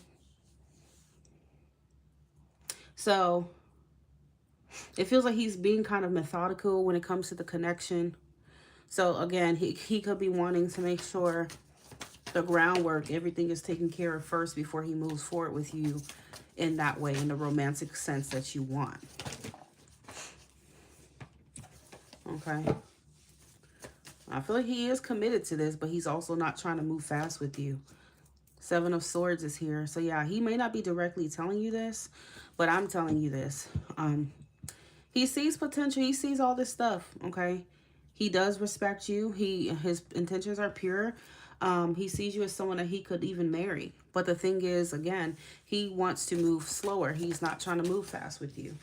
So it feels like he's being kind of methodical when it comes to the connection. So again, he could be wanting to make sure the groundwork, everything is taken care of first before he moves forward with you in that way, in the romantic sense that you want. Okay. I feel like he is committed to this, but he's also not trying to move fast with you. Seven of Swords is here. So yeah, he may not be directly telling you this, but I'm telling you this. He sees potential. He sees all this stuff. Okay. He does respect you. His intentions are pure. He sees you as someone that he could even marry. But the thing is, again, he wants to move slower. He's not trying to move fast with you.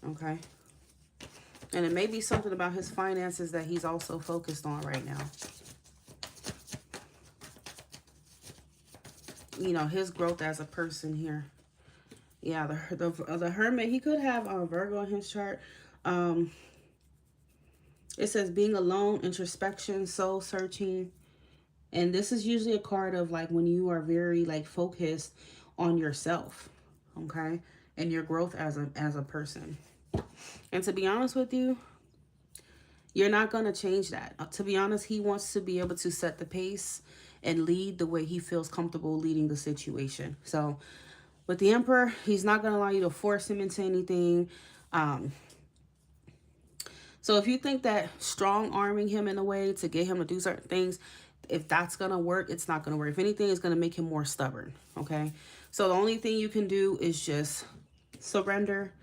Okay. And it may be something about his finances that he's also focused on right now. You know, his growth as a person here. Yeah, the Hermit, he could have Virgo in his chart. It says being alone, introspection, soul searching. And this is usually a card of like when you are very like focused on yourself, okay? And your growth as a person. And to be honest with you, you're not going to change that. To be honest, he wants to be able to set the pace and lead the way he feels comfortable leading the situation. So with the Emperor, he's not going to allow you to force him into anything. So if you think that strong arming him in a way to get him to do certain things, if that's going to work, it's not going to work. If anything, it's going to make him more stubborn, okay? So the only thing you can do is just surrender.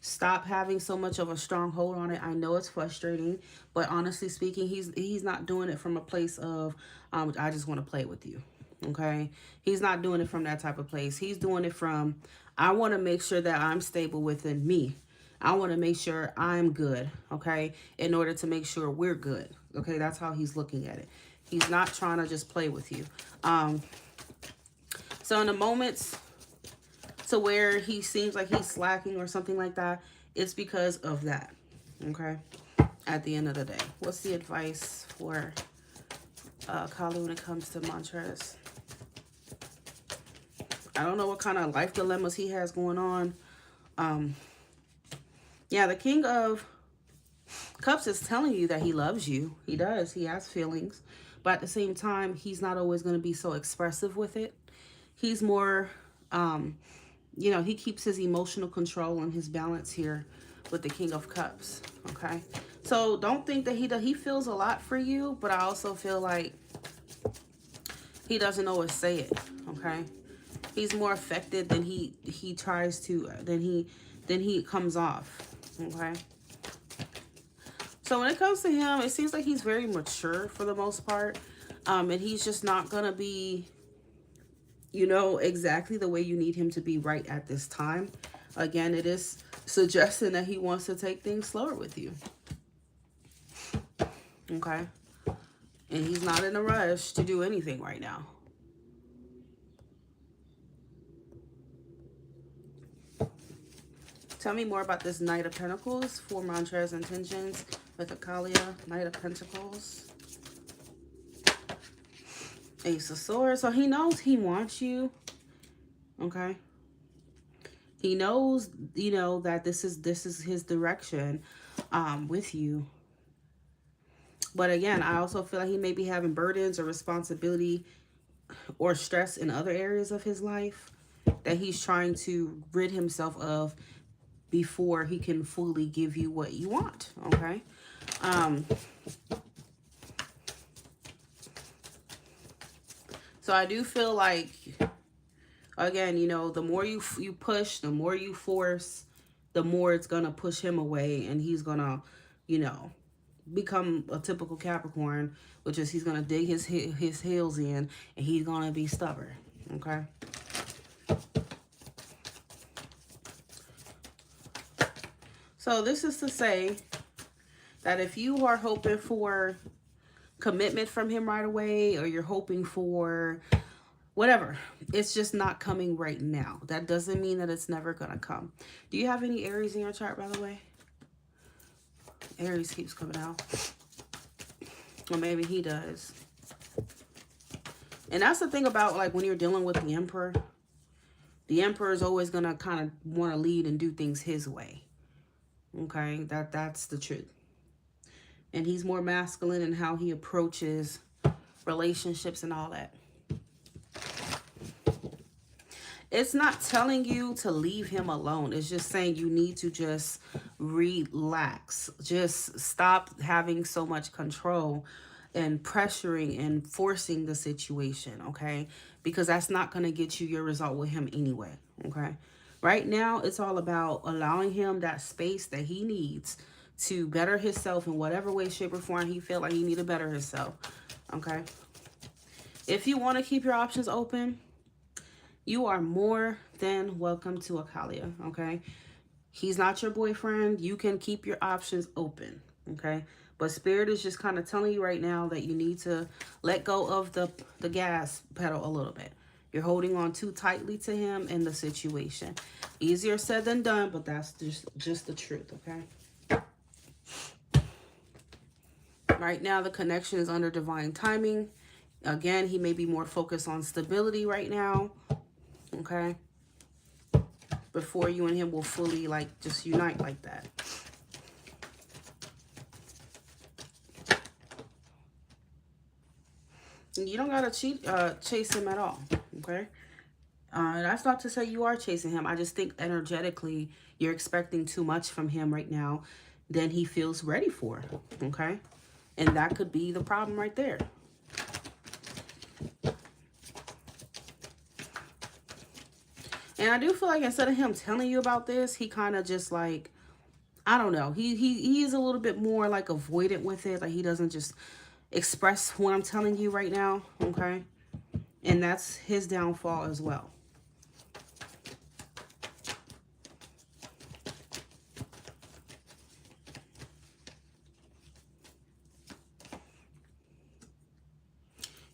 Stop having so much of a strong hold on it. I know it's frustrating, but honestly speaking, he's not doing it from a place of, I just want to play with you, okay? He's not doing it from that type of place. He's doing it from, I want to make sure that I'm stable within me. I want to make sure I'm good, okay, in order to make sure we're good, okay? That's how he's looking at it. He's not trying to just play with you. So in the moments to where he seems like he's slacking or something like that, it's because of that, okay? At the end of the day. What's the advice for Kali when it comes to mantras? I don't know what kind of life dilemmas he has going on. Yeah, the King of Cups is telling you that he loves you. He does. He has feelings. But at the same time, he's not always going to be so expressive with it. He's more, you know, he keeps his emotional control and his balance here with the King of Cups, okay? So don't think that he feels a lot for you, but I also feel like he doesn't always say it, okay? He's more affected than he tries to, than he comes off. Okay. So when it comes to him, it seems like he's very mature for the most part. And he's just not going to be, you know, exactly the way you need him to be right at this time. Again, it is suggesting that he wants to take things slower with you. Okay. And he's not in a rush to do anything right now. Tell me more about this Knight of Pentacles. 4 mantras, intentions with Akalia. Knight of Pentacles. Ace of Swords. So he knows he wants you. Okay. He knows, you know, that this is his direction with you. But again, I also feel like he may be having burdens or responsibility or stress in other areas of his life that he's trying to rid himself of before he can fully give you what you want. Okay. So I do feel like, again, you know, the more you push, the more you force, the more it's going to push him away, and he's going to, you know, become a typical Capricorn, which is he's going to dig his heels in, and he's going to be stubborn. Okay. So this is to say that if you are hoping for commitment from him right away, or you're hoping for whatever, it's just not coming right now. That doesn't mean that it's never going to come. Do you have any Aries in your chart, by the way? Aries keeps coming out. Or maybe he does. And that's the thing about, like, when you're dealing with the Emperor. The Emperor is always going to kind of want to lead and do things his way. Okay? That's the truth. And he's more masculine in how he approaches relationships and all that. It's not telling you to leave him alone. It's just saying you need to just relax. Just stop having so much control and pressuring and forcing the situation, okay? Because that's not going to get you your result with him anyway, okay? Right now, it's all about allowing him that space that he needs to better himself in whatever way, shape, or form he feel like he need to better himself, okay? If you want to keep your options open, you are more than welcome to Akalia, okay? He's not your boyfriend. You can keep your options open, okay? But Spirit is just kind of telling you right now that you need to let go of the gas pedal a little bit. You're holding on too tightly to him and the situation. Easier said than done, but that's just the truth, okay? Right now, the connection is under divine timing. Again, he may be more focused on stability right now. Okay, before you and him will fully, like, just unite like that. You don't gotta chase him at all. Okay, that's not to say you are chasing him. I just think energetically you're expecting too much from him right now than he feels ready for. Okay, and that could be the problem right there. And I do feel like instead of him telling you about this, he kind of just, like, I don't know. He is a little bit more, like, avoidant with it. Like, he doesn't just express what I'm telling you right now, okay? And that's his downfall as well.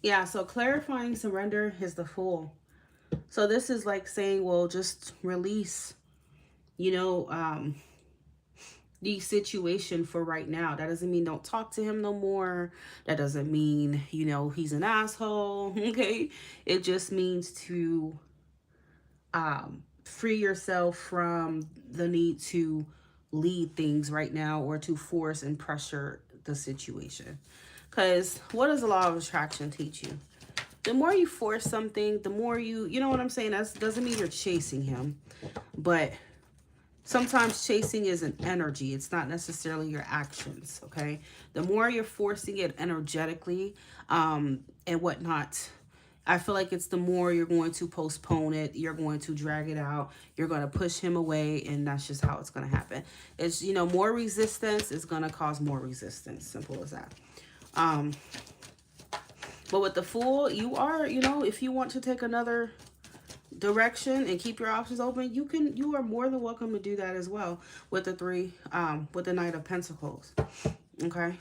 Yeah, so clarifying surrender is the Fool. So this is like saying, well, just release, you know, the situation for right now. That doesn't mean don't talk to him no more. That doesn't mean, you know, he's an asshole, okay? It just means to free yourself from the need to lead things right now or to force and pressure the situation. Because what does the law of attraction teach you? The more you force something, the more you know what I'm saying? That doesn't mean you're chasing him. But sometimes chasing is an energy. It's not necessarily your actions, okay? The more you're forcing it energetically and whatnot, I feel like it's the more you're going to postpone it, you're going to drag it out, you're going to push him away, and that's just how it's going to happen. It's, you know, more resistance is going to cause more resistance. Simple as that. But with the Fool, you are, you know, if you want to take another direction and keep your options open, you are more than welcome to do that as well with the with the Knight of Pentacles. Okay?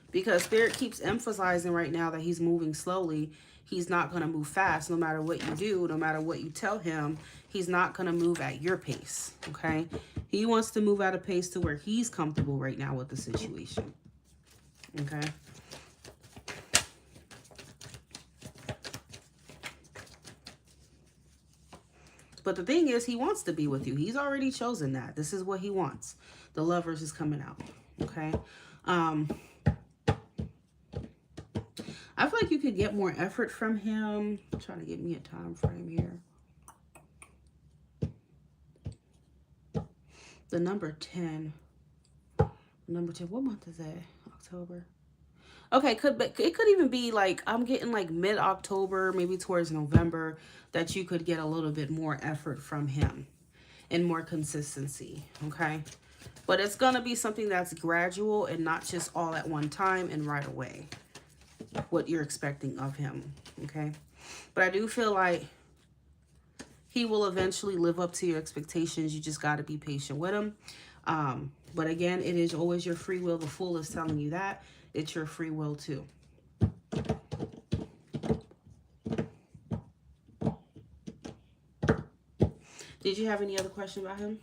Because Spirit keeps emphasizing right now that he's moving slowly. He's not going to move fast no matter what you do, no matter what you tell him. He's not going to move at your pace, okay? He wants to move at a pace to where he's comfortable right now with the situation, okay? But the thing is, he wants to be with you. He's already chosen that. This is what he wants. The Lovers is coming out, okay? I feel like you could get more effort from him. I'm trying to get me a time frame here. The number 10. Number 10. What month is that? October. Okay, it could even be like, I'm getting like mid-October, maybe towards November, that you could get a little bit more effort from him and more consistency, okay? But it's going to be something that's gradual and not just all at one time and right away. What you're expecting of him, okay? But I do feel like he will eventually live up to your expectations. You just got to be patient with him. But again, it is always your free will. The Fool is telling you that. It's your free will too. Did you have any other question about him?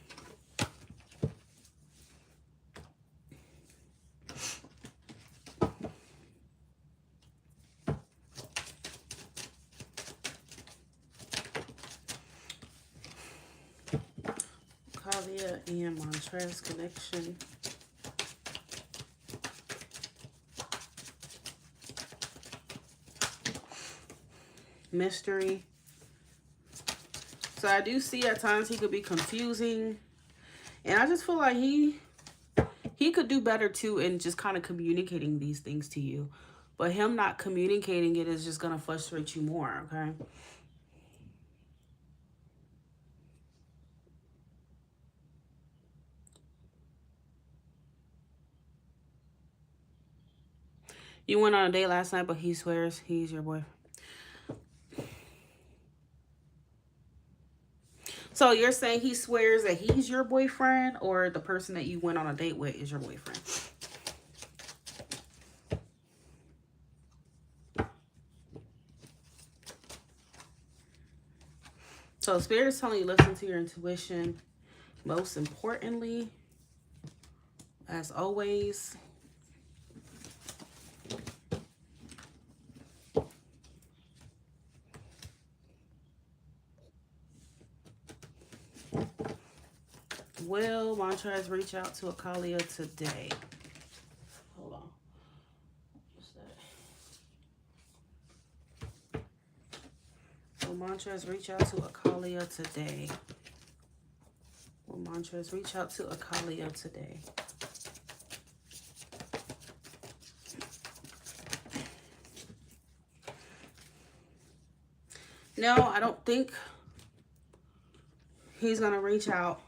And Montrez connection. Mystery. So I do see at times he could be confusing. And I just feel like he could do better too in just kind of communicating these things to you. But him not communicating it is just going to frustrate you more, okay? You went on a date last night, but he swears he's your boyfriend. So you're saying he swears that he's your boyfriend, or the person that you went on a date with is your boyfriend? So Spirit is telling you, listen to your intuition. Most importantly, as always, will Montrez reach out to Akalia today? Hold on. What's that? Will Montrez reach out to Akalia today? Will Montrez reach out to Akalia today? No, I don't think he's going to reach out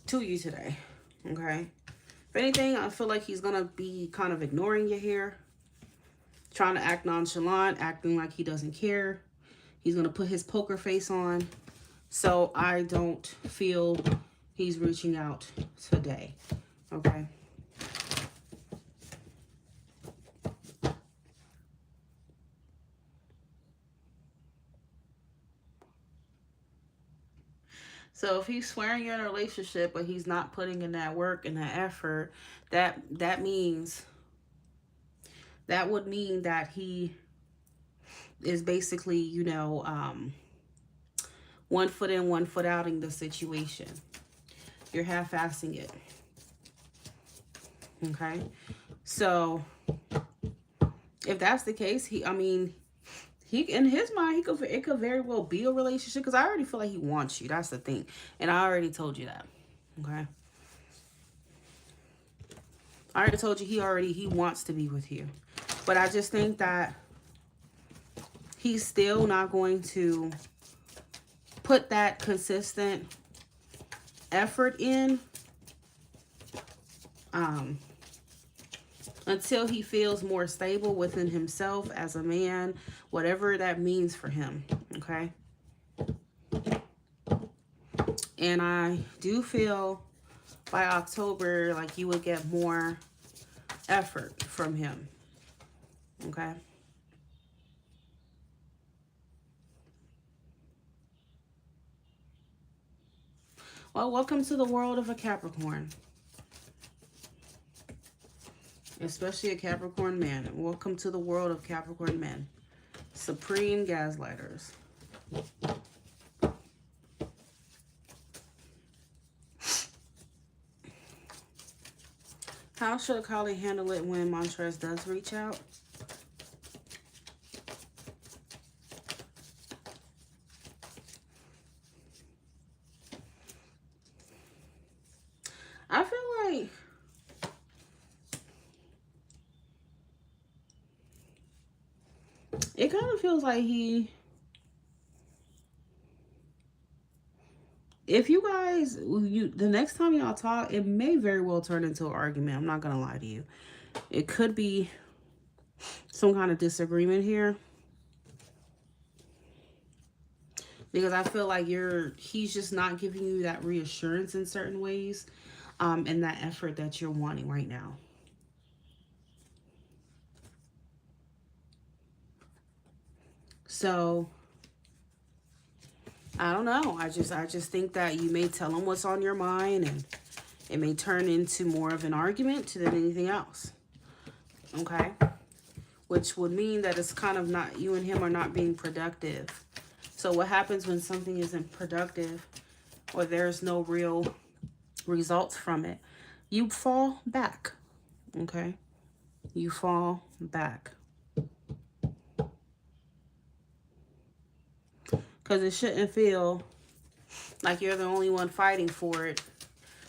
to you today, okay? If anything, I feel like he's going to be kind of ignoring you here, trying to act nonchalant, acting like he doesn't care. He's going to put his poker face on. So I don't feel he's reaching out today, okay? So if he's swearing you're in a relationship, but he's not putting in that work and that effort, that would mean that he is basically, you know, 1 foot in, 1 foot out in the situation. You're half-assing it. Okay? So if that's the case, he in his mind, it could very well be a relationship, because I already feel like he wants you. That's the thing. And I already told you that. Okay? I already told you he wants to be with you. But I just think that he's still not going to put that consistent effort in until he feels more stable within himself as a man, whatever that means for him, okay? And I do feel by October, like, you would get more effort from him, okay? Well, welcome to the world of a Capricorn. Especially a Capricorn man. Welcome to the world of Capricorn men. Supreme gaslighters. How should Kali handle it when Montrez does reach out? I feel like it kind of feels like if you guys, the next time y'all talk, it may very well turn into an argument. I'm not going to lie to you. It could be some kind of disagreement here. Because I feel like he's just not giving you that reassurance in certain ways. And that effort that you're wanting right now. So, I don't know. I just think that you may tell him what's on your mind, and it may turn into more of an argument than anything else. Okay? Which would mean that it's kind of not, you and him are not being productive. So what happens when something isn't productive or there's no real results from it? You fall back. Okay? You fall back. Because it shouldn't feel like you're the only one fighting for it,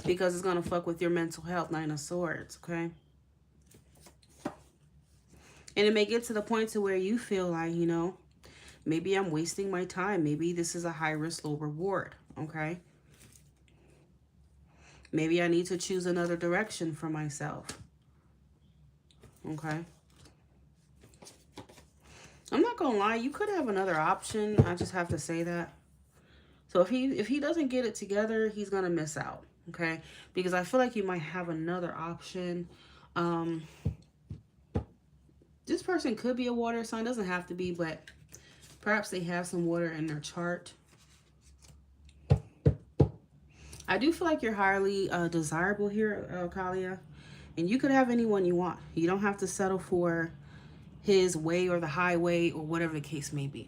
because it's going to fuck with your mental health. Nine of Swords, okay? And it may get to the point to where you feel like, you know, maybe I'm wasting my time. Maybe this is a high risk, low reward, okay? Maybe I need to choose another direction for myself, okay? I'm not going to lie. You could have another option. I just have to say that. So if he doesn't get it together, he's going to miss out, okay? Because I feel like you might have another option. This person could be a water sign. Doesn't have to be, but perhaps they have some water in their chart. I do feel like you're highly desirable here, Kalia. And you could have anyone you want. You don't have to settle for his way or the highway or whatever the case may be.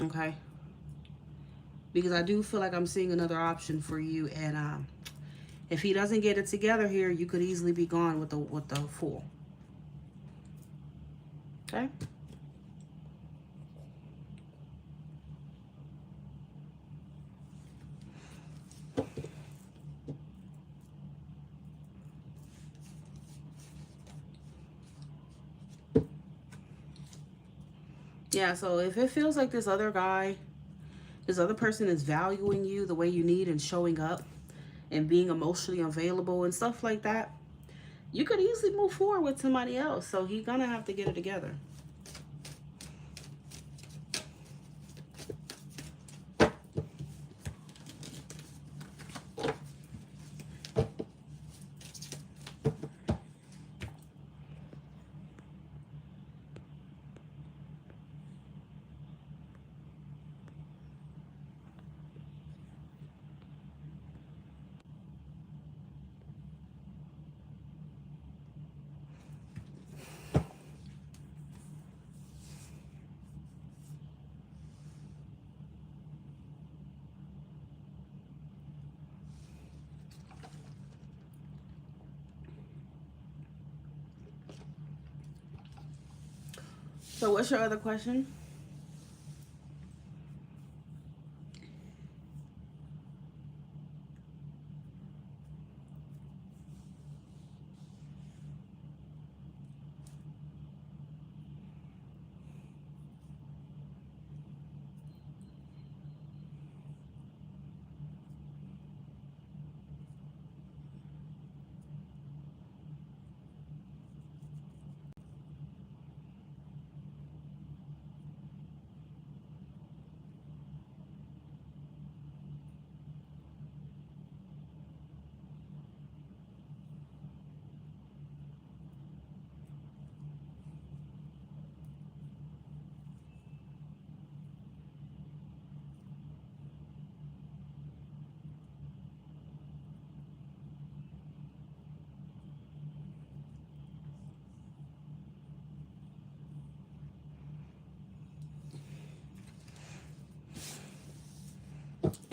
Okay? Because I do feel like I'm seeing another option for you. And if he doesn't get it together here, you could easily be gone with the Fool. Okay? Yeah, so if it feels like this other person is valuing you the way you need and showing up and being emotionally available and stuff like that, you could easily move forward with somebody else. So he's going to have to get it together. So what's your other question?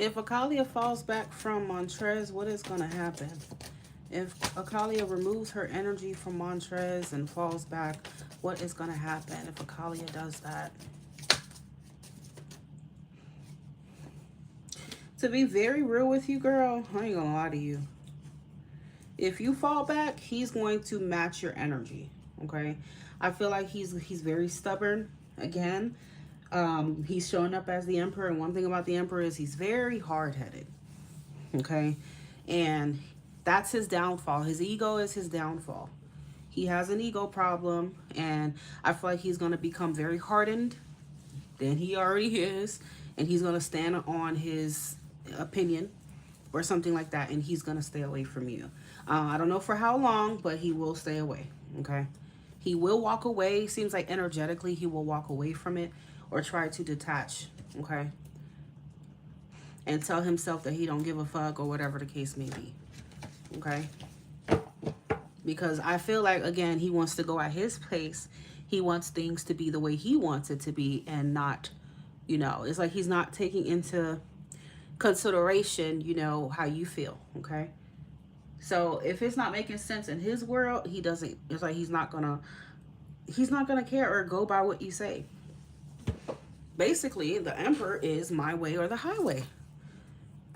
If Akalia falls back from Montrez, what is going to happen? If Akalia removes her energy from Montrez and falls back, what is going to happen if Akalia does that? To be very real with you, girl, I ain't going to lie to you. If you fall back, he's going to match your energy, okay? I feel like he's very stubborn, again. He's showing up as the Emperor, and one thing about the Emperor is he's very hard-headed, okay? And that's his downfall. His ego is his downfall. He has an ego problem, and I feel like he's going to become very hardened than he already is, and he's going to stand on his opinion or something like that, and he's going to stay away from you. I don't know for how long, but he will stay away, okay? He will walk away. Seems like energetically he will walk away from it or try to detach, okay? And tell himself that he don't give a fuck or whatever the case may be, okay? Because I feel like, again, he wants to go at his pace. He wants things to be the way he wants it to be and not, you know, it's like he's not taking into consideration, you know, how you feel, okay? So if it's not making sense in his world, he doesn't, it's like he's not gonna care or go by what you say. Basically, the Emperor is my way or the highway.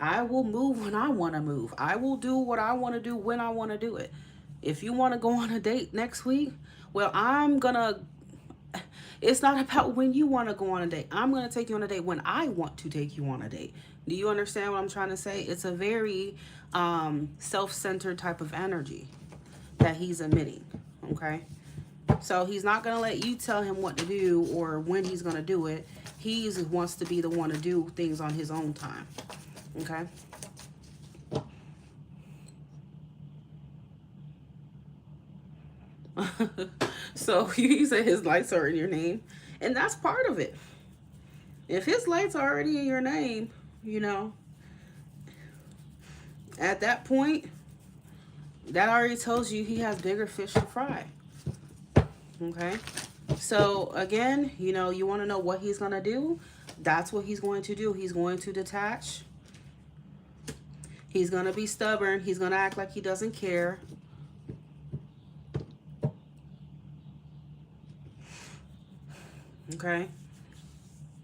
I will move when I want to move. I will do what I want to do when I want to do it. If you want to go on a date next week, well, it's not about when you want to go on a date. I'm going to take you on a date when I want to take you on a date. Do you understand what I'm trying to say? It's a very self-centered type of energy that he's emitting, okay? So he's not going to let you tell him what to do or when he's going to do it. He wants to be the one to do things on his own time, okay? So he said his lights are in your name, and that's part of it. If his lights are already in your name, you know, at that point, that already tells you he has bigger fish to fry. Okay? So, again, you know, you want to know what he's going to do? That's what he's going to do. He's going to detach. He's going to be stubborn. He's going to act like he doesn't care. Okay?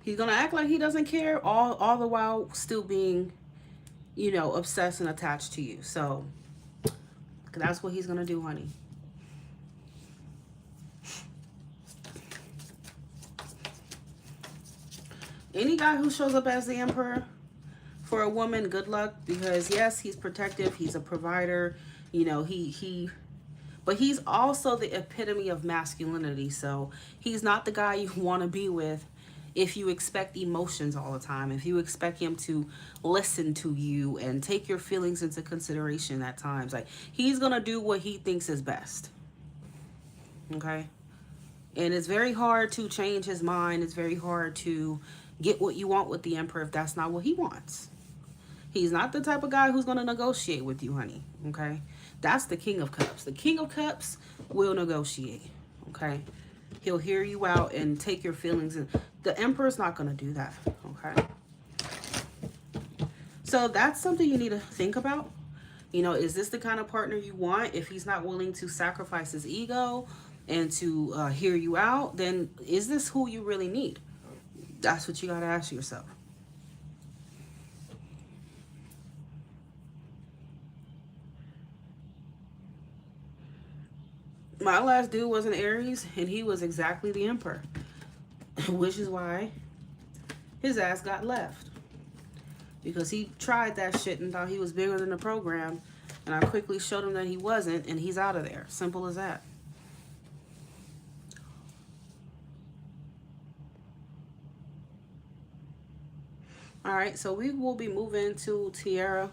He's going to act like he doesn't care, all the while still being, you know, obsessed and attached to you. So, that's what he's going to do, honey. Any guy who shows up as the Emperor, for a woman, good luck, because yes, he's protective, he's a provider, you know, but he's also the epitome of masculinity. So he's not the guy you want to be with if you expect emotions all the time, if you expect him to listen to you and take your feelings into consideration at times. Like, he's gonna do what he thinks is best, okay? And it's very hard to change his mind. It's very hard to get what you want with the Emperor if that's not what he wants. He's not the type of guy who's going to negotiate with you, honey, okay? That's the King of Cups. The King of Cups will negotiate, okay? He'll hear you out and take your feelings. And the Emperor's not going to do that, okay? So that's something you need to think about. You know, is this the kind of partner you want? If he's not willing to sacrifice his ego and to hear you out, then is this who you really need? That's what you got to ask yourself. My last dude was an Aries, and he was exactly the Emperor, which is why his ass got left. Because he tried that shit and thought he was bigger than the program, and I quickly showed him that he wasn't, and he's out of there. Simple as that. All right, so we will be moving to Tiara.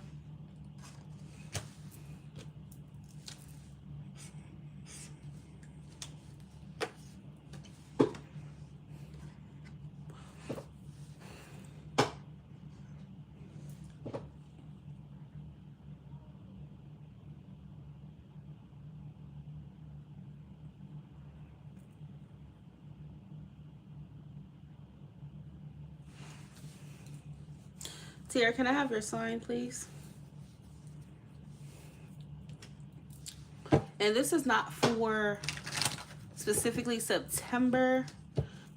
Tiara, can I have your sign, please? And this is not for specifically September.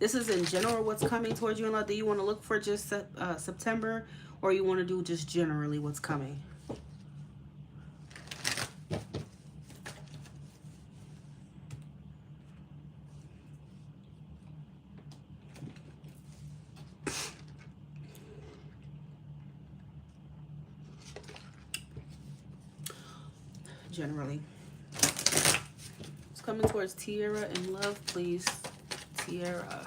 This is in general what's coming towards you in love. Do you want to look for just September, or you want to do just generally what's coming? Generally. It's coming towards Tiara in love, please. Tiara.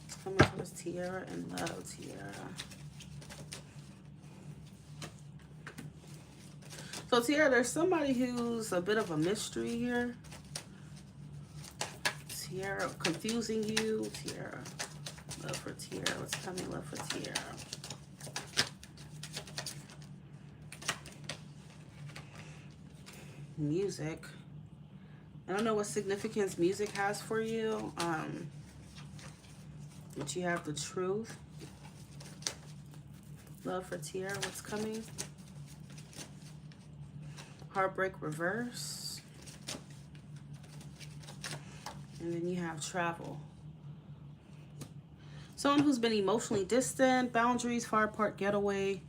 It's coming towards Tiara in love, Tiara. So Tiara, there's somebody who's a bit of a mystery here. Tiara, confusing you. Tiara. Love for Tiara. What's coming? Love for Tiara. Music. I don't know what significance music has for you. But you have the truth. Love for Tiara. What's coming? Heartbreak reverse. And then you have travel. Someone who's been emotionally distant, boundaries, far apart, getaway.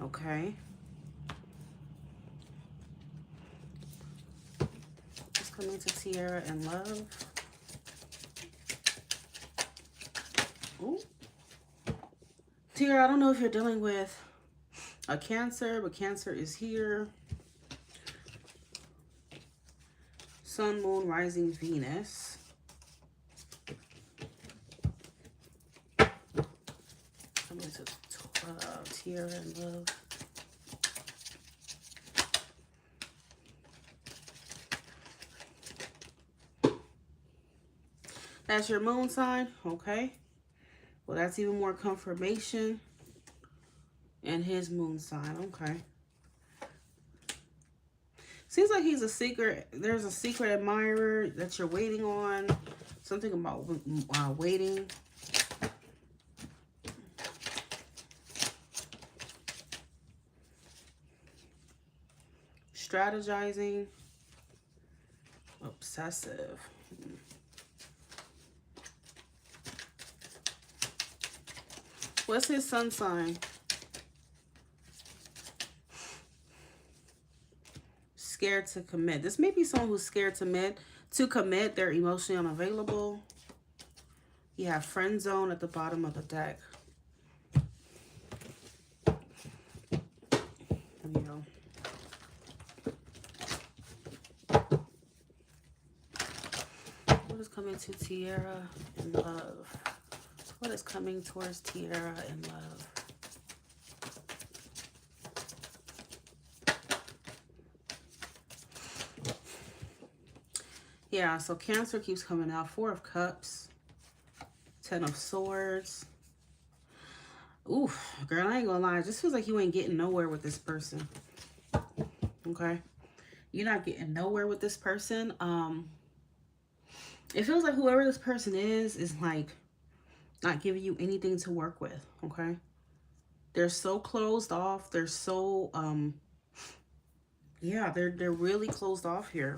Okay. What's coming to Tiara in love? Ooh. Tiara, I don't know if you're dealing with a Cancer, but Cancer is here. Sun, Moon, Rising, Venus. Coming to Tiara in love. That's your moon sign, okay? Well, that's even more confirmation. And his moon sign, okay. Seems like he's a secret. There's a secret admirer that you're waiting on. Something about waiting. Strategizing. Obsessive. What's his sun sign? Scared to commit. This may be someone who's scared to commit. They're emotionally unavailable. You have friend zone at the bottom of the deck. There you go. What is coming to Tiara in love? What is coming towards Tiara in love? Yeah, so Cancer keeps coming out. 4 of Cups. 10 of Swords. Oof, girl, I ain't gonna lie. It just feels like you ain't getting nowhere with this person. Okay? You're not getting nowhere with this person. It feels like whoever this person is like not giving you anything to work with. Okay? They're so closed off. They're so, yeah, they're really closed off here.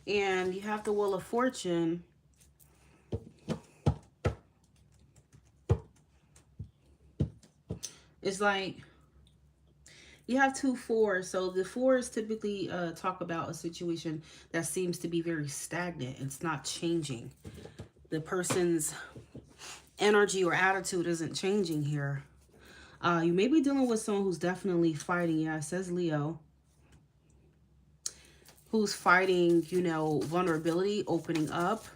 And you have the Wheel of Fortune. It's like you have 2 4s. So the 4s typically talk about a situation that seems to be very stagnant. It's not changing. The person's energy or attitude isn't changing here. You may be dealing with someone who's definitely fighting. Yeah, it says Leo. Who's fighting, you know, vulnerability, opening up.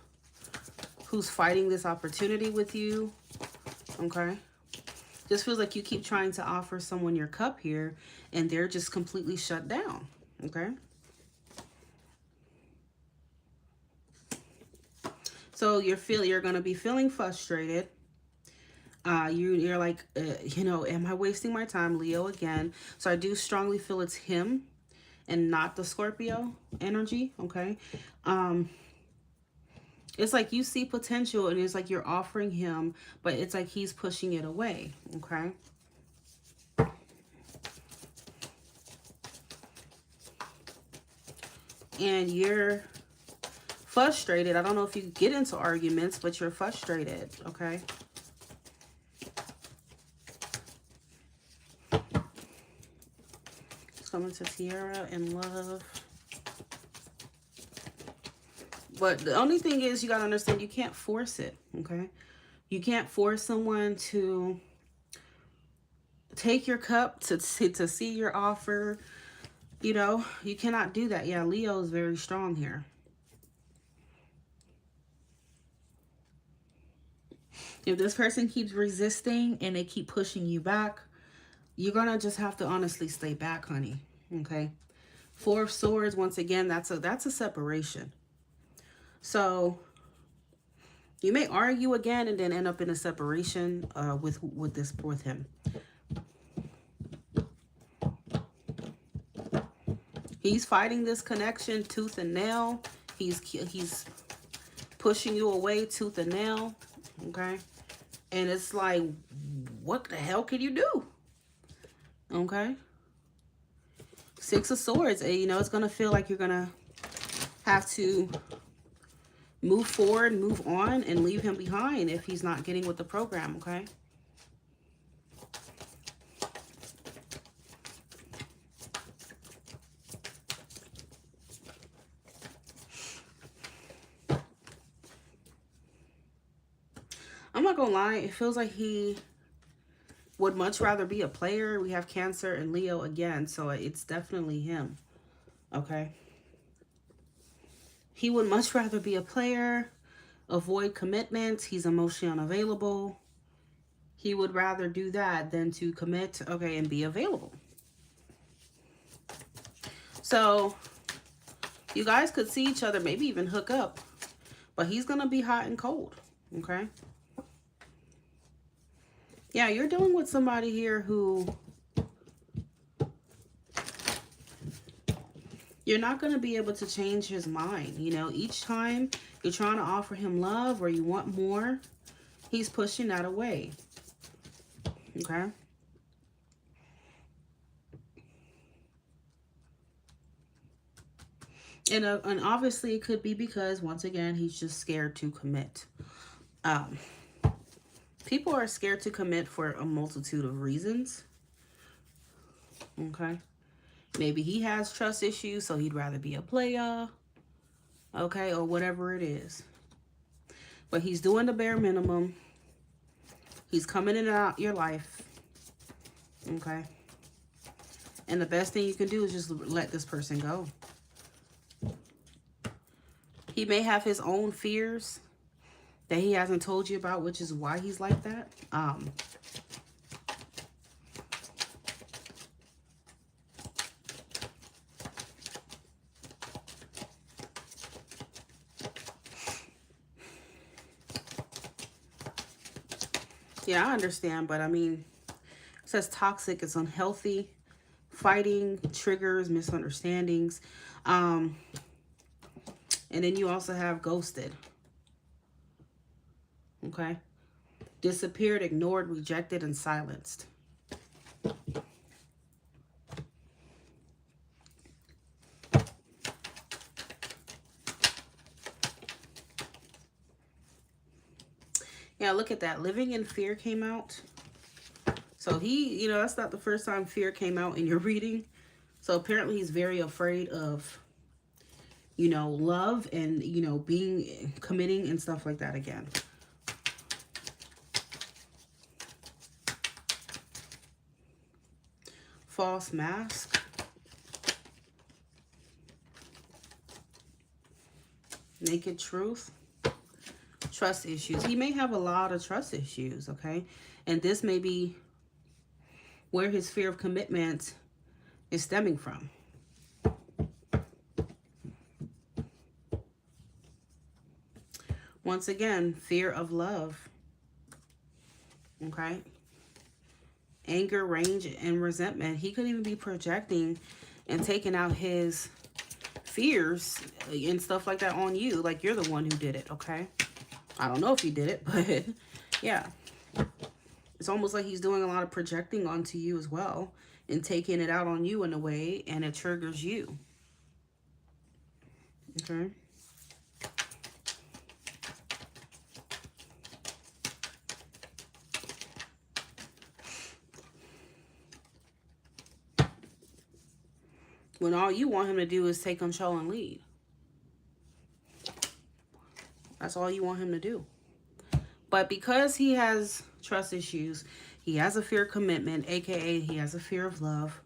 Who's fighting this opportunity with you. Okay. Just feels like you keep trying to offer someone your cup here and they're just completely shut down. Okay. So you're going to be feeling frustrated. You're like, you know, am I wasting my time, Leo again? So I do strongly feel it's him and not the Scorpio energy, okay? It's like you see potential and it's like you're offering him, but it's like he's pushing it away, okay? And you're frustrated. I don't know if you get into arguments, but you're frustrated, okay? It's coming to Tiara and love. But the only thing is, you got to understand, you can't force it, okay? You can't force someone to take your cup, to see your offer. You know, you cannot do that. Yeah, Leo is very strong here. If this person keeps resisting and they keep pushing you back, you're going to just have to honestly stay back, honey, okay? Four of Swords, once again, that's a separation. So you may argue again and then end up in a separation with him. He's fighting this connection tooth and nail. He's pushing you away tooth and nail, okay? And it's like, what the hell can you do? Okay? Six of Swords, you know, it's going to feel like you're going to have to move forward, move on, and leave him behind if he's not getting with the program, okay? I'm not gonna lie, it feels like he would much rather be a player. We have Cancer and Leo again, so it's definitely him, okay? He would much rather be a player, avoid commitments. He's emotionally unavailable. He would rather do that than to commit, okay, and be available. So you guys could see each other, maybe even hook up, but he's gonna be hot and cold, okay? Yeah, you're dealing with somebody here who you're not going to be able to change his mind. You know, each time you're trying to offer him love or you want more, he's pushing that away. Okay? And obviously it could be because, once again, he's just scared to commit. People are scared to commit for a multitude of reasons. Okay? Maybe he has trust issues, so he'd rather be a player. Okay? Or whatever it is. But he's doing the bare minimum. He's coming in and out your life. Okay? And the best thing you can do is just let this person go. He may have his own fears that he hasn't told you about, which is why he's like that. Yeah, I understand, but I mean, it says toxic, it's unhealthy, fighting, triggers, misunderstandings. And then you also have ghosted. Okay? Disappeared, ignored, rejected, and silenced. Yeah, look at that. Living in fear came out. So he, you know, that's not the first time fear came out in your reading. So apparently he's very afraid of, you know, love and, you know, committing and stuff like that again. False mask. Naked truth. Trust issues. He may have a lot of trust issues, okay? And this may be where his fear of commitment is stemming from. Once again, fear of love. Okay. Anger, rage, and resentment. He could even be projecting and taking out his fears and stuff like that on you. Like you're the one who did it, okay? I don't know if he did it, but yeah. It's almost like he's doing a lot of projecting onto you as well and taking it out on you in a way, and it triggers you. Okay. When all you want him to do is take control and lead. That's all you want him to do. But because he has trust issues, he has a fear of commitment, aka he has a fear of love.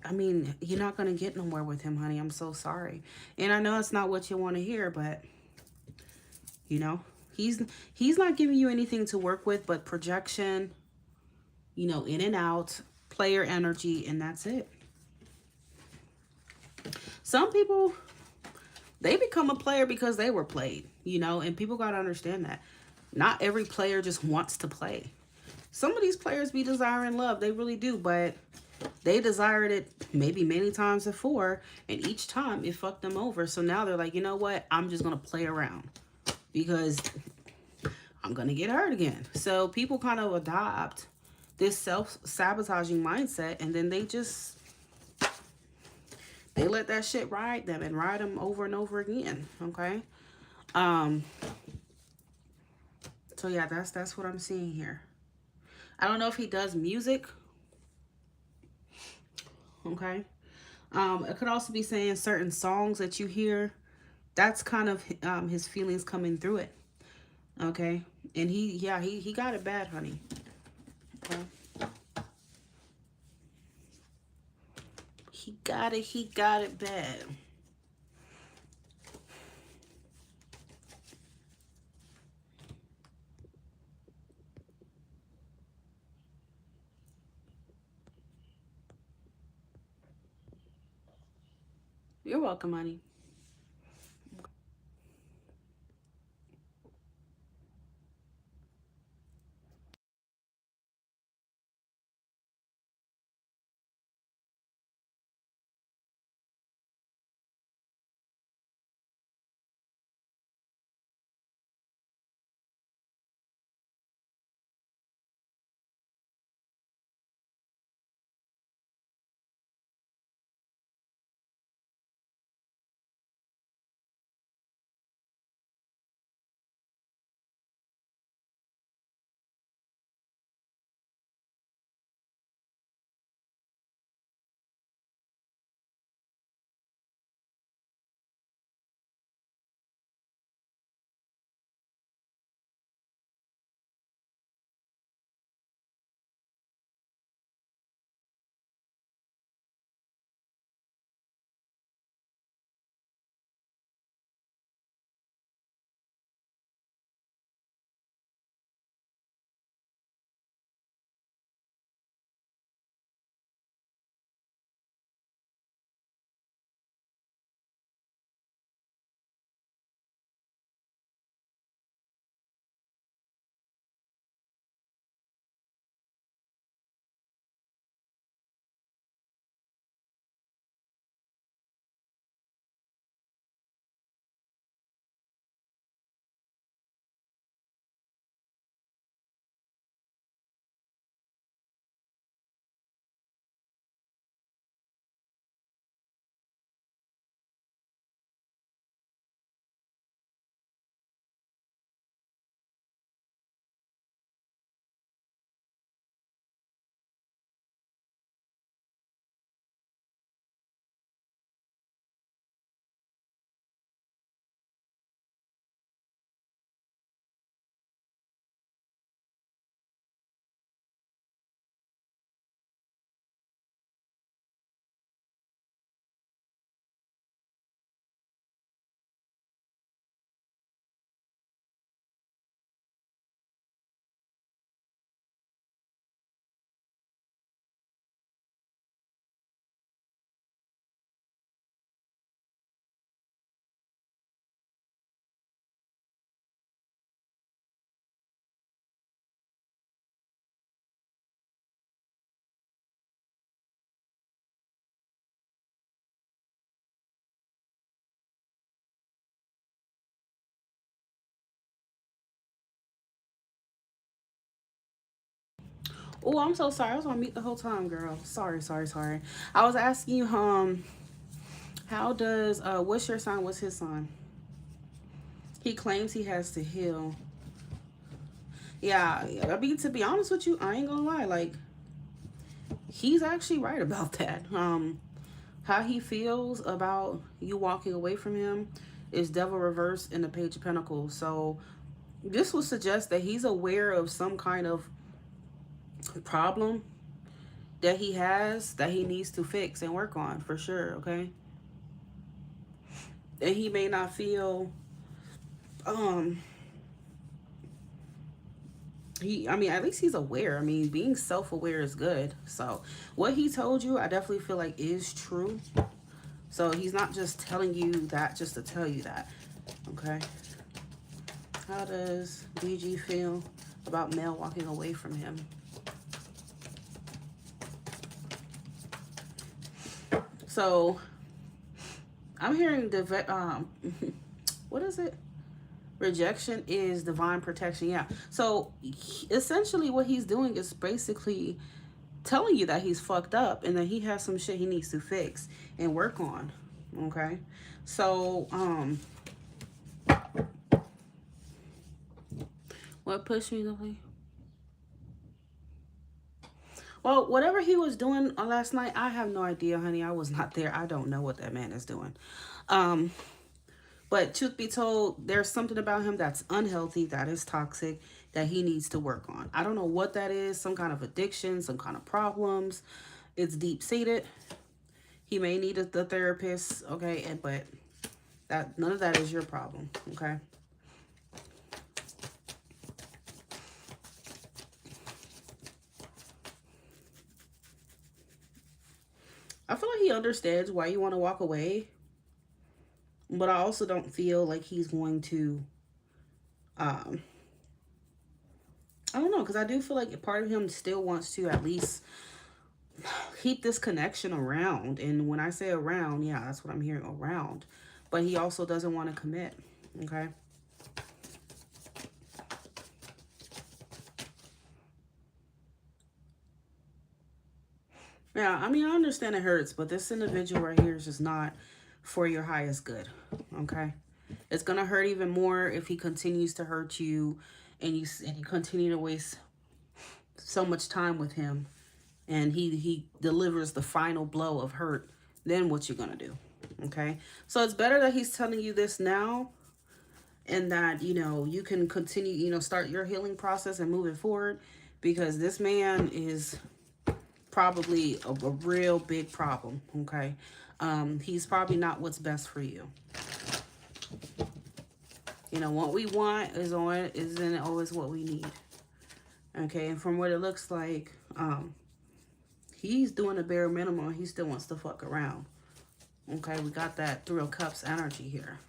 I mean, you're not going to get nowhere with him, honey. I'm so sorry. And I know it's not what you want to hear, but you know, he's not giving you anything to work with but projection, you know, in and out, player energy, and that's it. Some people, they become a player because they were played, you know, and people got to understand that. Not every player just wants to play. Some of these players be desiring love. They really do, but they desired it maybe many times before, and each time it fucked them over. So now they're like, you know what? I'm just going to play around because I'm going to get hurt again. So people kind of adopt this self-sabotaging mindset, and then they let that shit ride them and ride them over and over again, okay? So yeah, that's what I'm seeing here. I don't know if he does music, okay? It could also be saying certain songs that you hear. That's kind of his feelings coming through it, okay? And he got it bad, honey. Okay? He got it bad. You're welcome, honey. Oh, I'm so sorry. I was on mute the whole time, girl. Sorry, sorry, sorry. I was asking you, how does what's your sign? What's his sign? He claims he has to heal. Yeah, yeah. I mean, to be honest with you, I ain't gonna lie. Like, he's actually right about that. How he feels about you walking away from him is devil reversed in the Page of Pentacles. So this would suggest that he's aware of some kind of problem that he has that he needs to fix and work on for sure. Okay, and he may not feel um I mean, at least he's aware. I mean, being self-aware is good. So what he told you, I definitely feel like is true. So he's not just telling you that just to tell you that. Okay, how does DG feel about Mel walking away from him? So I'm hearing what is it? Rejection is divine protection. Yeah. So essentially what he's doing is basically telling you that he's fucked up and that he has some shit he needs to fix and work on. Okay. So what pushed me to leave? Well, whatever he was doing last night, I have no idea, honey. I was not there. I don't know what that man is doing. Um, but truth be told, there's something about him that's unhealthy, that is toxic, that he needs to work on. I don't know what that is. Some kind of addiction, some kind of problems. It's deep seated. He may need the therapist, okay, but that none of that is your problem, okay. I feel like he understands why you want to walk away, but I also don't feel like he's going to um I don't know, because I do feel like part of him still wants to at least keep this connection around. And when I say around, yeah, that's what I'm hearing, around. But he also doesn't want to commit, okay? Yeah, I mean, I understand it hurts, but this individual right here is just not for your highest good, okay? It's going to hurt even more if he continues to hurt you and you continue to waste so much time with him and he delivers the final blow of hurt. Then what you going to do? Okay? So it's better that he's telling you this now and that, you know, you can continue, you know, start your healing process and move it forward, because this man is probably a real big problem, okay? He's probably not what's best for you. You know, what we want isn't always what we need. Okay, and from what it looks like, he's doing a bare minimum. He still wants to fuck around. Okay, we got that Three of Cups energy here.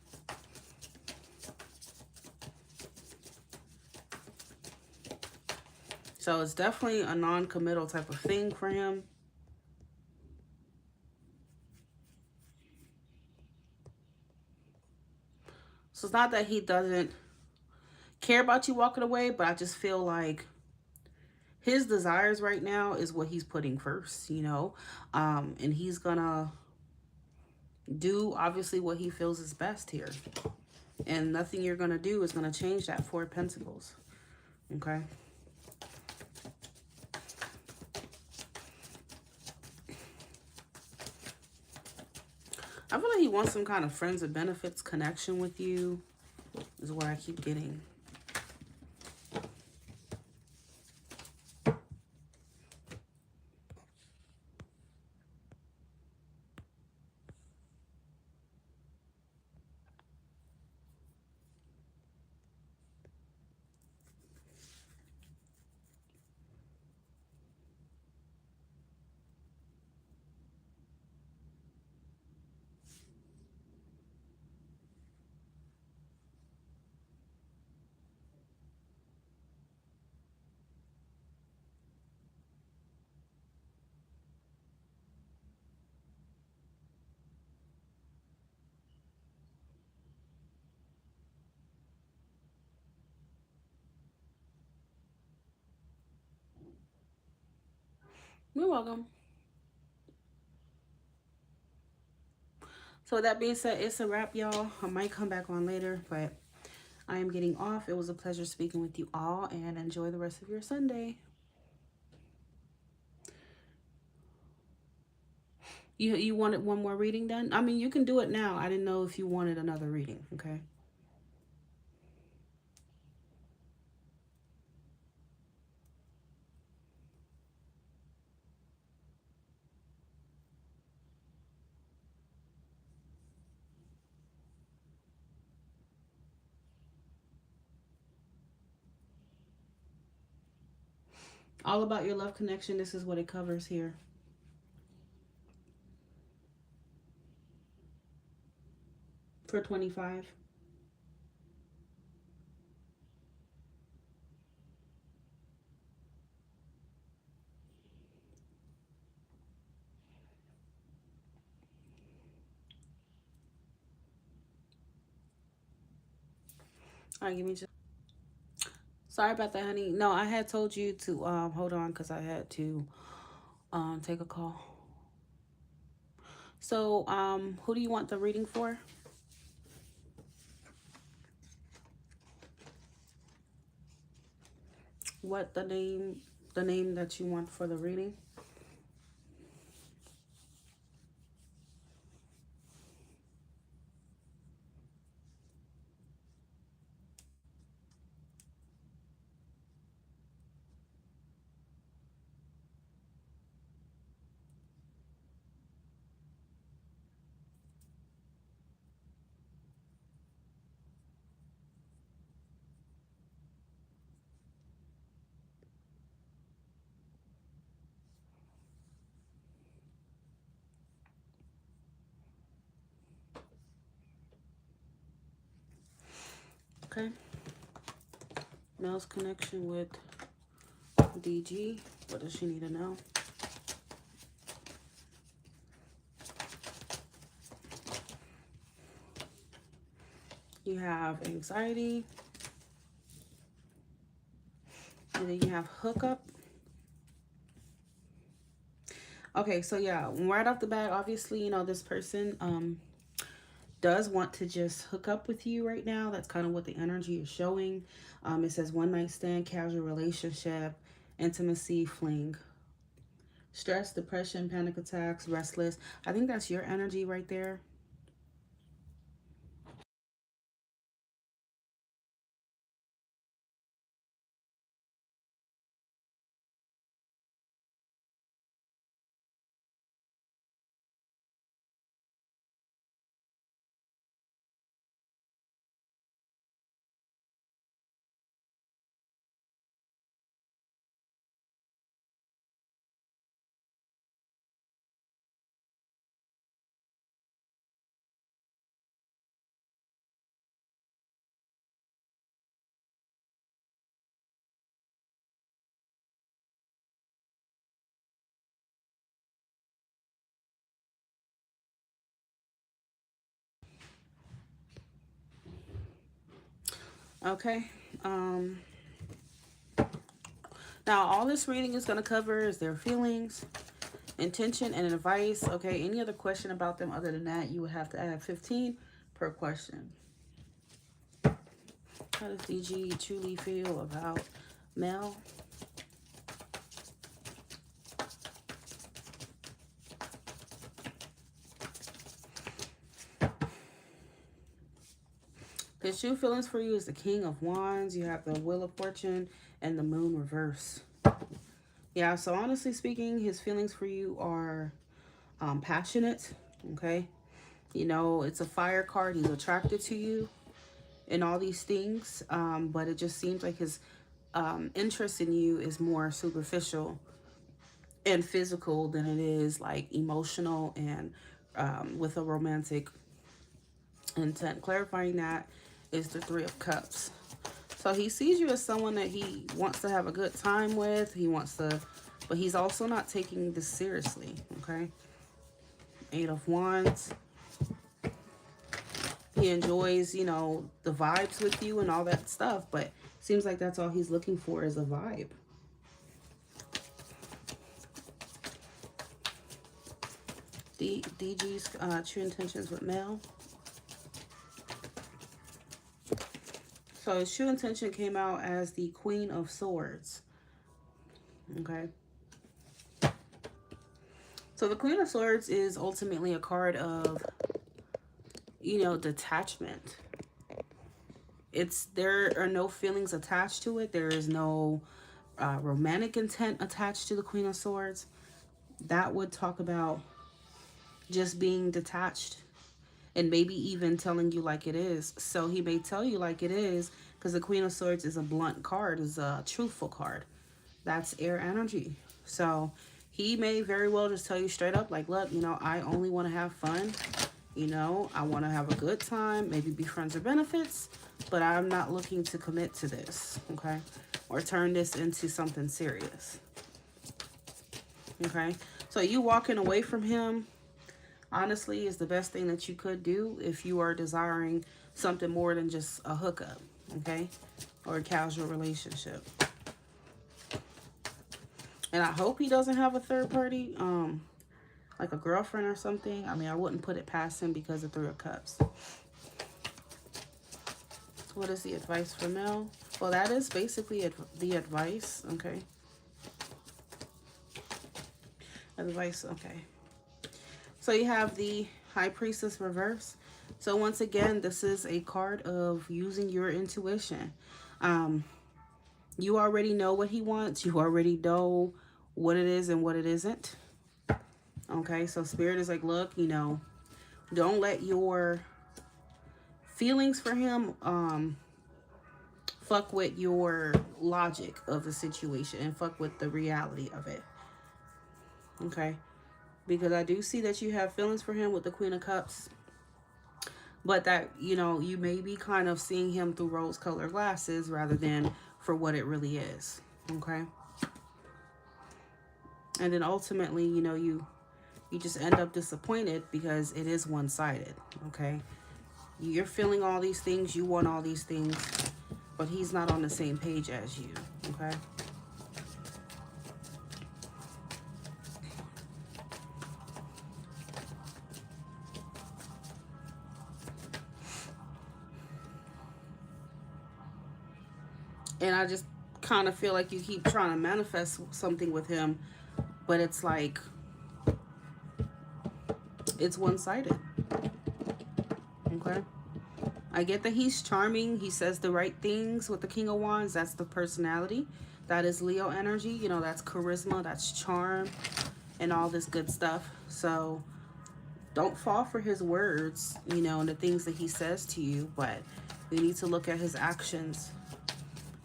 So it's definitely a non-committal type of thing for him. So it's not that he doesn't care about you walking away, but I just feel like his desires right now is what he's putting first, you know, and he's gonna do obviously what he feels is best here, and nothing you're gonna do is gonna change that Four of Pentacles. Okay, I feel like he wants some kind of friends with benefits connection with you is what I keep getting. You're welcome. So with that being said, it's a wrap, y'all. I might come back on later, but I am getting off. It was a pleasure speaking with you all, and enjoy the rest of your Sunday. You wanted one more reading done? I mean, you can do it now. I didn't know if you wanted another reading, okay? All about your love connection. This is what it covers here. For 25. All right, give me just. Sorry about that, honey. No, I had told you to hold on because I had to take a call. So who do you want the reading for? What the name that you want for the reading? Okay. Mel's connection with DG. What does she need to know? You have anxiety. And then you have hookup. Okay, so yeah, right off the bat, obviously, you know, this person does want to just hook up with you right now. That's kind of what the energy is showing. It says one night stand, casual relationship, intimacy, fling. Stress, depression, panic attacks, restless. I think that's your energy right there. Okay. Um, Now, all this reading is going to cover is their feelings, intention, and advice. Okay, any other question about them other than that, you would have to add 15 per question. How does DG truly feel about Mel? His true feelings for you is the King of Wands. You have the Wheel of Fortune and the Moon reverse. Yeah, so honestly speaking, his feelings for you are passionate. Okay. You know, it's a fire card. He's attracted to you and all these things. But it just seems like his interest in you is more superficial and physical than it is like emotional and with a romantic intent. Clarifying that is the Three of Cups. So he sees you as someone that he wants to have a good time with. He wants to, but he's also not taking this seriously. Okay. Eight of Wands. He enjoys, you know, the vibes with you and all that stuff, but seems like that's all he's looking for is a vibe. DG's true intentions with male. So his true intention came out as the Queen of Swords. Okay. So the Queen of Swords is ultimately a card of, you know, detachment. There are no feelings attached to it. There is no romantic intent attached to the Queen of Swords. That would talk about just being detached and maybe even telling you like it is. So he may tell you like it is because the Queen of Swords is a blunt card, is a truthful card. That's air energy. So he may very well just tell you straight up like, look, you know, I only want to have fun. You know, I want to have a good time, maybe be friends or benefits, but I'm not looking to commit to this, okay? Or turn this into something serious, okay? So you walking away from him, honestly, is the best thing that you could do if you are desiring something more than just a hookup, okay? Or a casual relationship. And I hope he doesn't have a third party, like a girlfriend or something. I mean, I wouldn't put it past him because of Three of Cups. What is the advice for Mel? Well, that is basically the advice, okay? Advice, okay. So you have the High Priestess reverse. So once again, this is a card of using your intuition. You already know what he wants. You already know what it is and what it isn't. Okay, so Spirit is like, look, you know, don't let your feelings for him fuck with your logic of the situation and fuck with the reality of it. Okay, because I do see that you have feelings for him with the Queen of Cups, but that, you know, you may be kind of seeing him through rose-colored glasses rather than for what it really is. Okay, and then ultimately, you know, you just end up disappointed because it is one-sided. Okay, you're feeling all these things, you want all these things, but he's not on the same page as you. Okay, and I just kind of feel like you keep trying to manifest something with him, but it's like it's one-sided. Okay, I get that he's charming, he says the right things with the King of Wands. That's the personality, that is Leo energy, you know, that's charisma, that's charm and all this good stuff. So don't fall for his words, you know, and the things that he says to you, but you need to look at his actions.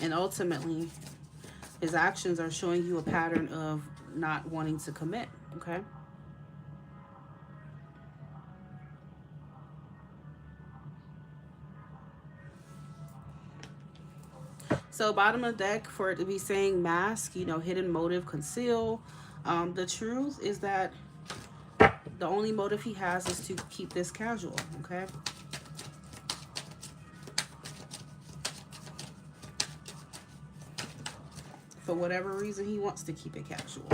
And ultimately, his actions are showing you a pattern of not wanting to commit, okay? So bottom of the deck, for it to be saying mask, you know, hidden motive, conceal. The truth is that the only motive he has is to keep this casual, okay? For whatever reason, he wants to keep it casual.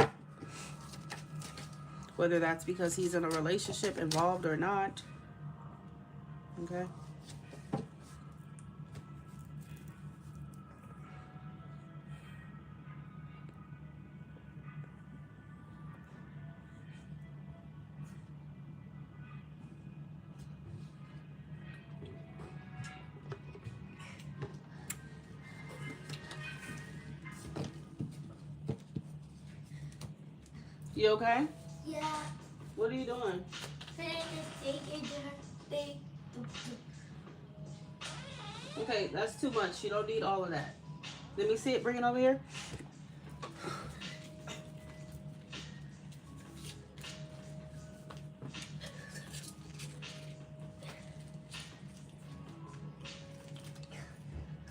Whether that's because he's in a relationship involved or not. Okay. You okay? Yeah. What are you doing? Okay, that's too much. You don't need all of that. Let me see it. Bring it over here.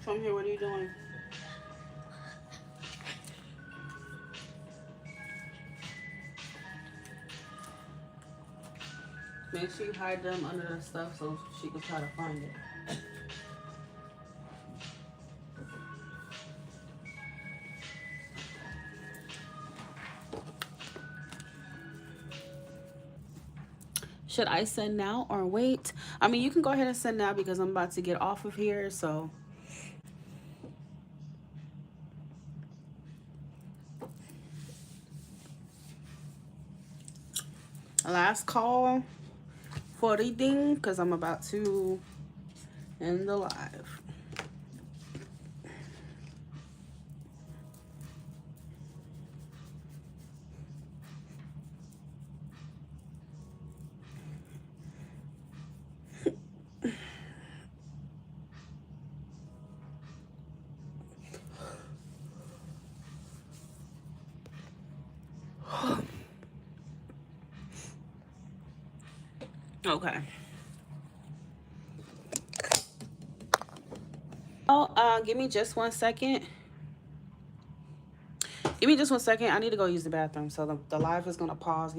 Come here. What are you doing? Make sure you hide them under the stuff so she can try to find it. Should I send now or wait? I mean, you can go ahead and send now because I'm about to get off of here. So last call for reading because I'm about to end the live. Okay. Oh, give me just 1 second. Give me just 1 second. I need to go use the bathroom. So the live is going to pause.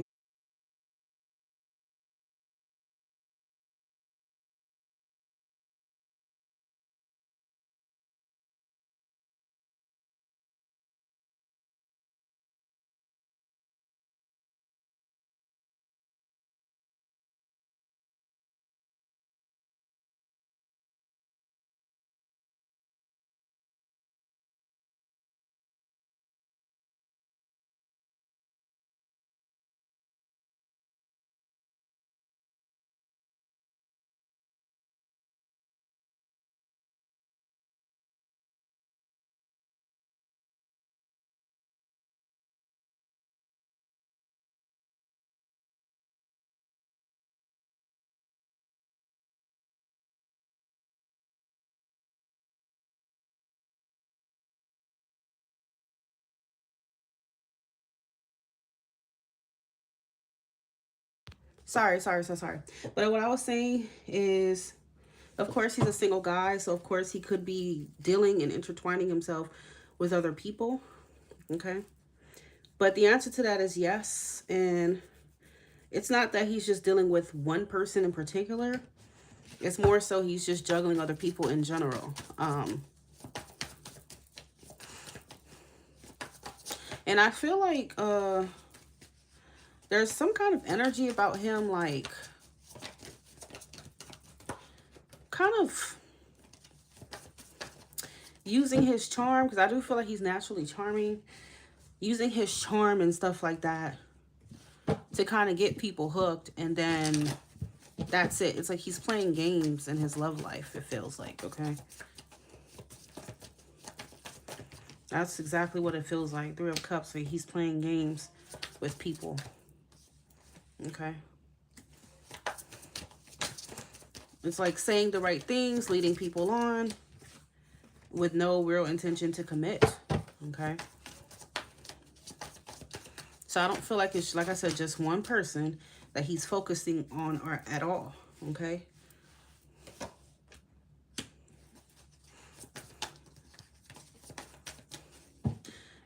Sorry, sorry, so sorry. But what I was saying is, of course, he's a single guy. So, of course, he could be dealing and intertwining himself with other people. Okay. But the answer to that is yes. And it's not that he's just dealing with one person in particular. It's more so he's just juggling other people in general. And I feel like there's some kind of energy about him, like kind of using his charm, because I do feel like he's naturally charming, using his charm and stuff like that to kind of get people hooked, and then that's it. It's like he's playing games in his love life, it feels like, okay? That's exactly what it feels like. Three of Cups, like he's playing games with people, okay? It's like saying the right things, leading people on with no real intention to commit, okay? So I don't feel like it's, like I said, just one person that he's focusing on or at all, okay?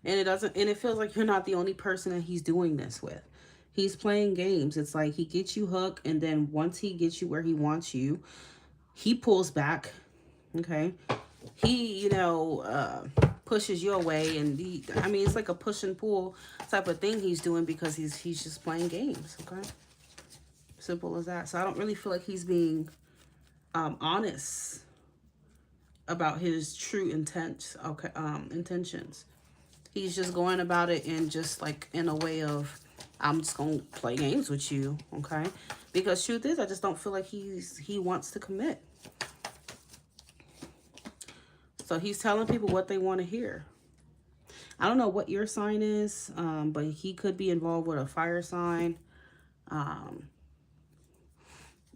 And it feels like you're not the only person that he's doing this with. He's playing games. It's like he gets you hooked, and then once he gets you where he wants you, he pulls back, okay? He, pushes you away, and I mean, it's like a push and pull type of thing he's doing because he's just playing games, okay? Simple as that. So I don't really feel like he's being honest about his true intent, okay, intentions. He's just going about it in just like in a way of, I'm just gonna play games with you, okay? Because truth is, I just don't feel like he wants to commit. So he's telling people what they want to hear. I don't know what your sign is, but he could be involved with a fire sign.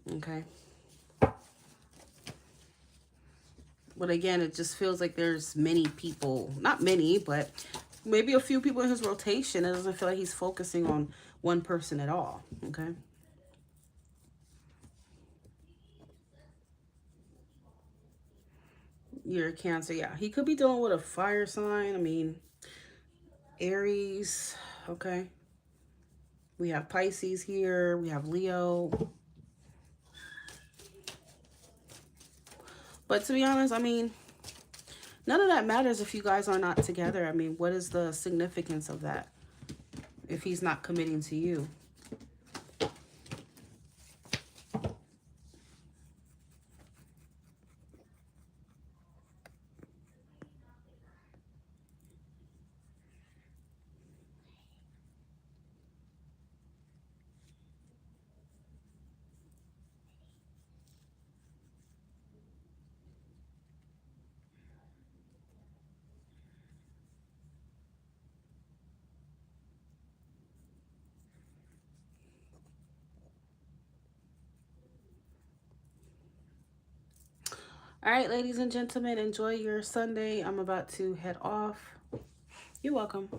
Okay. But again, it just feels like there's many people, not many, but maybe a few people in his rotation. It doesn't feel like he's focusing on one person at all, okay? You're a Cancer, yeah. He could be dealing with a fire sign. I mean, Aries, okay? We have Pisces here. We have Leo. But to be honest, I mean, none of that matters if you guys are not together. I mean, what is the significance of that if he's not committing to you? All right, ladies and gentlemen, enjoy your Sunday. I'm about to head off. You're welcome.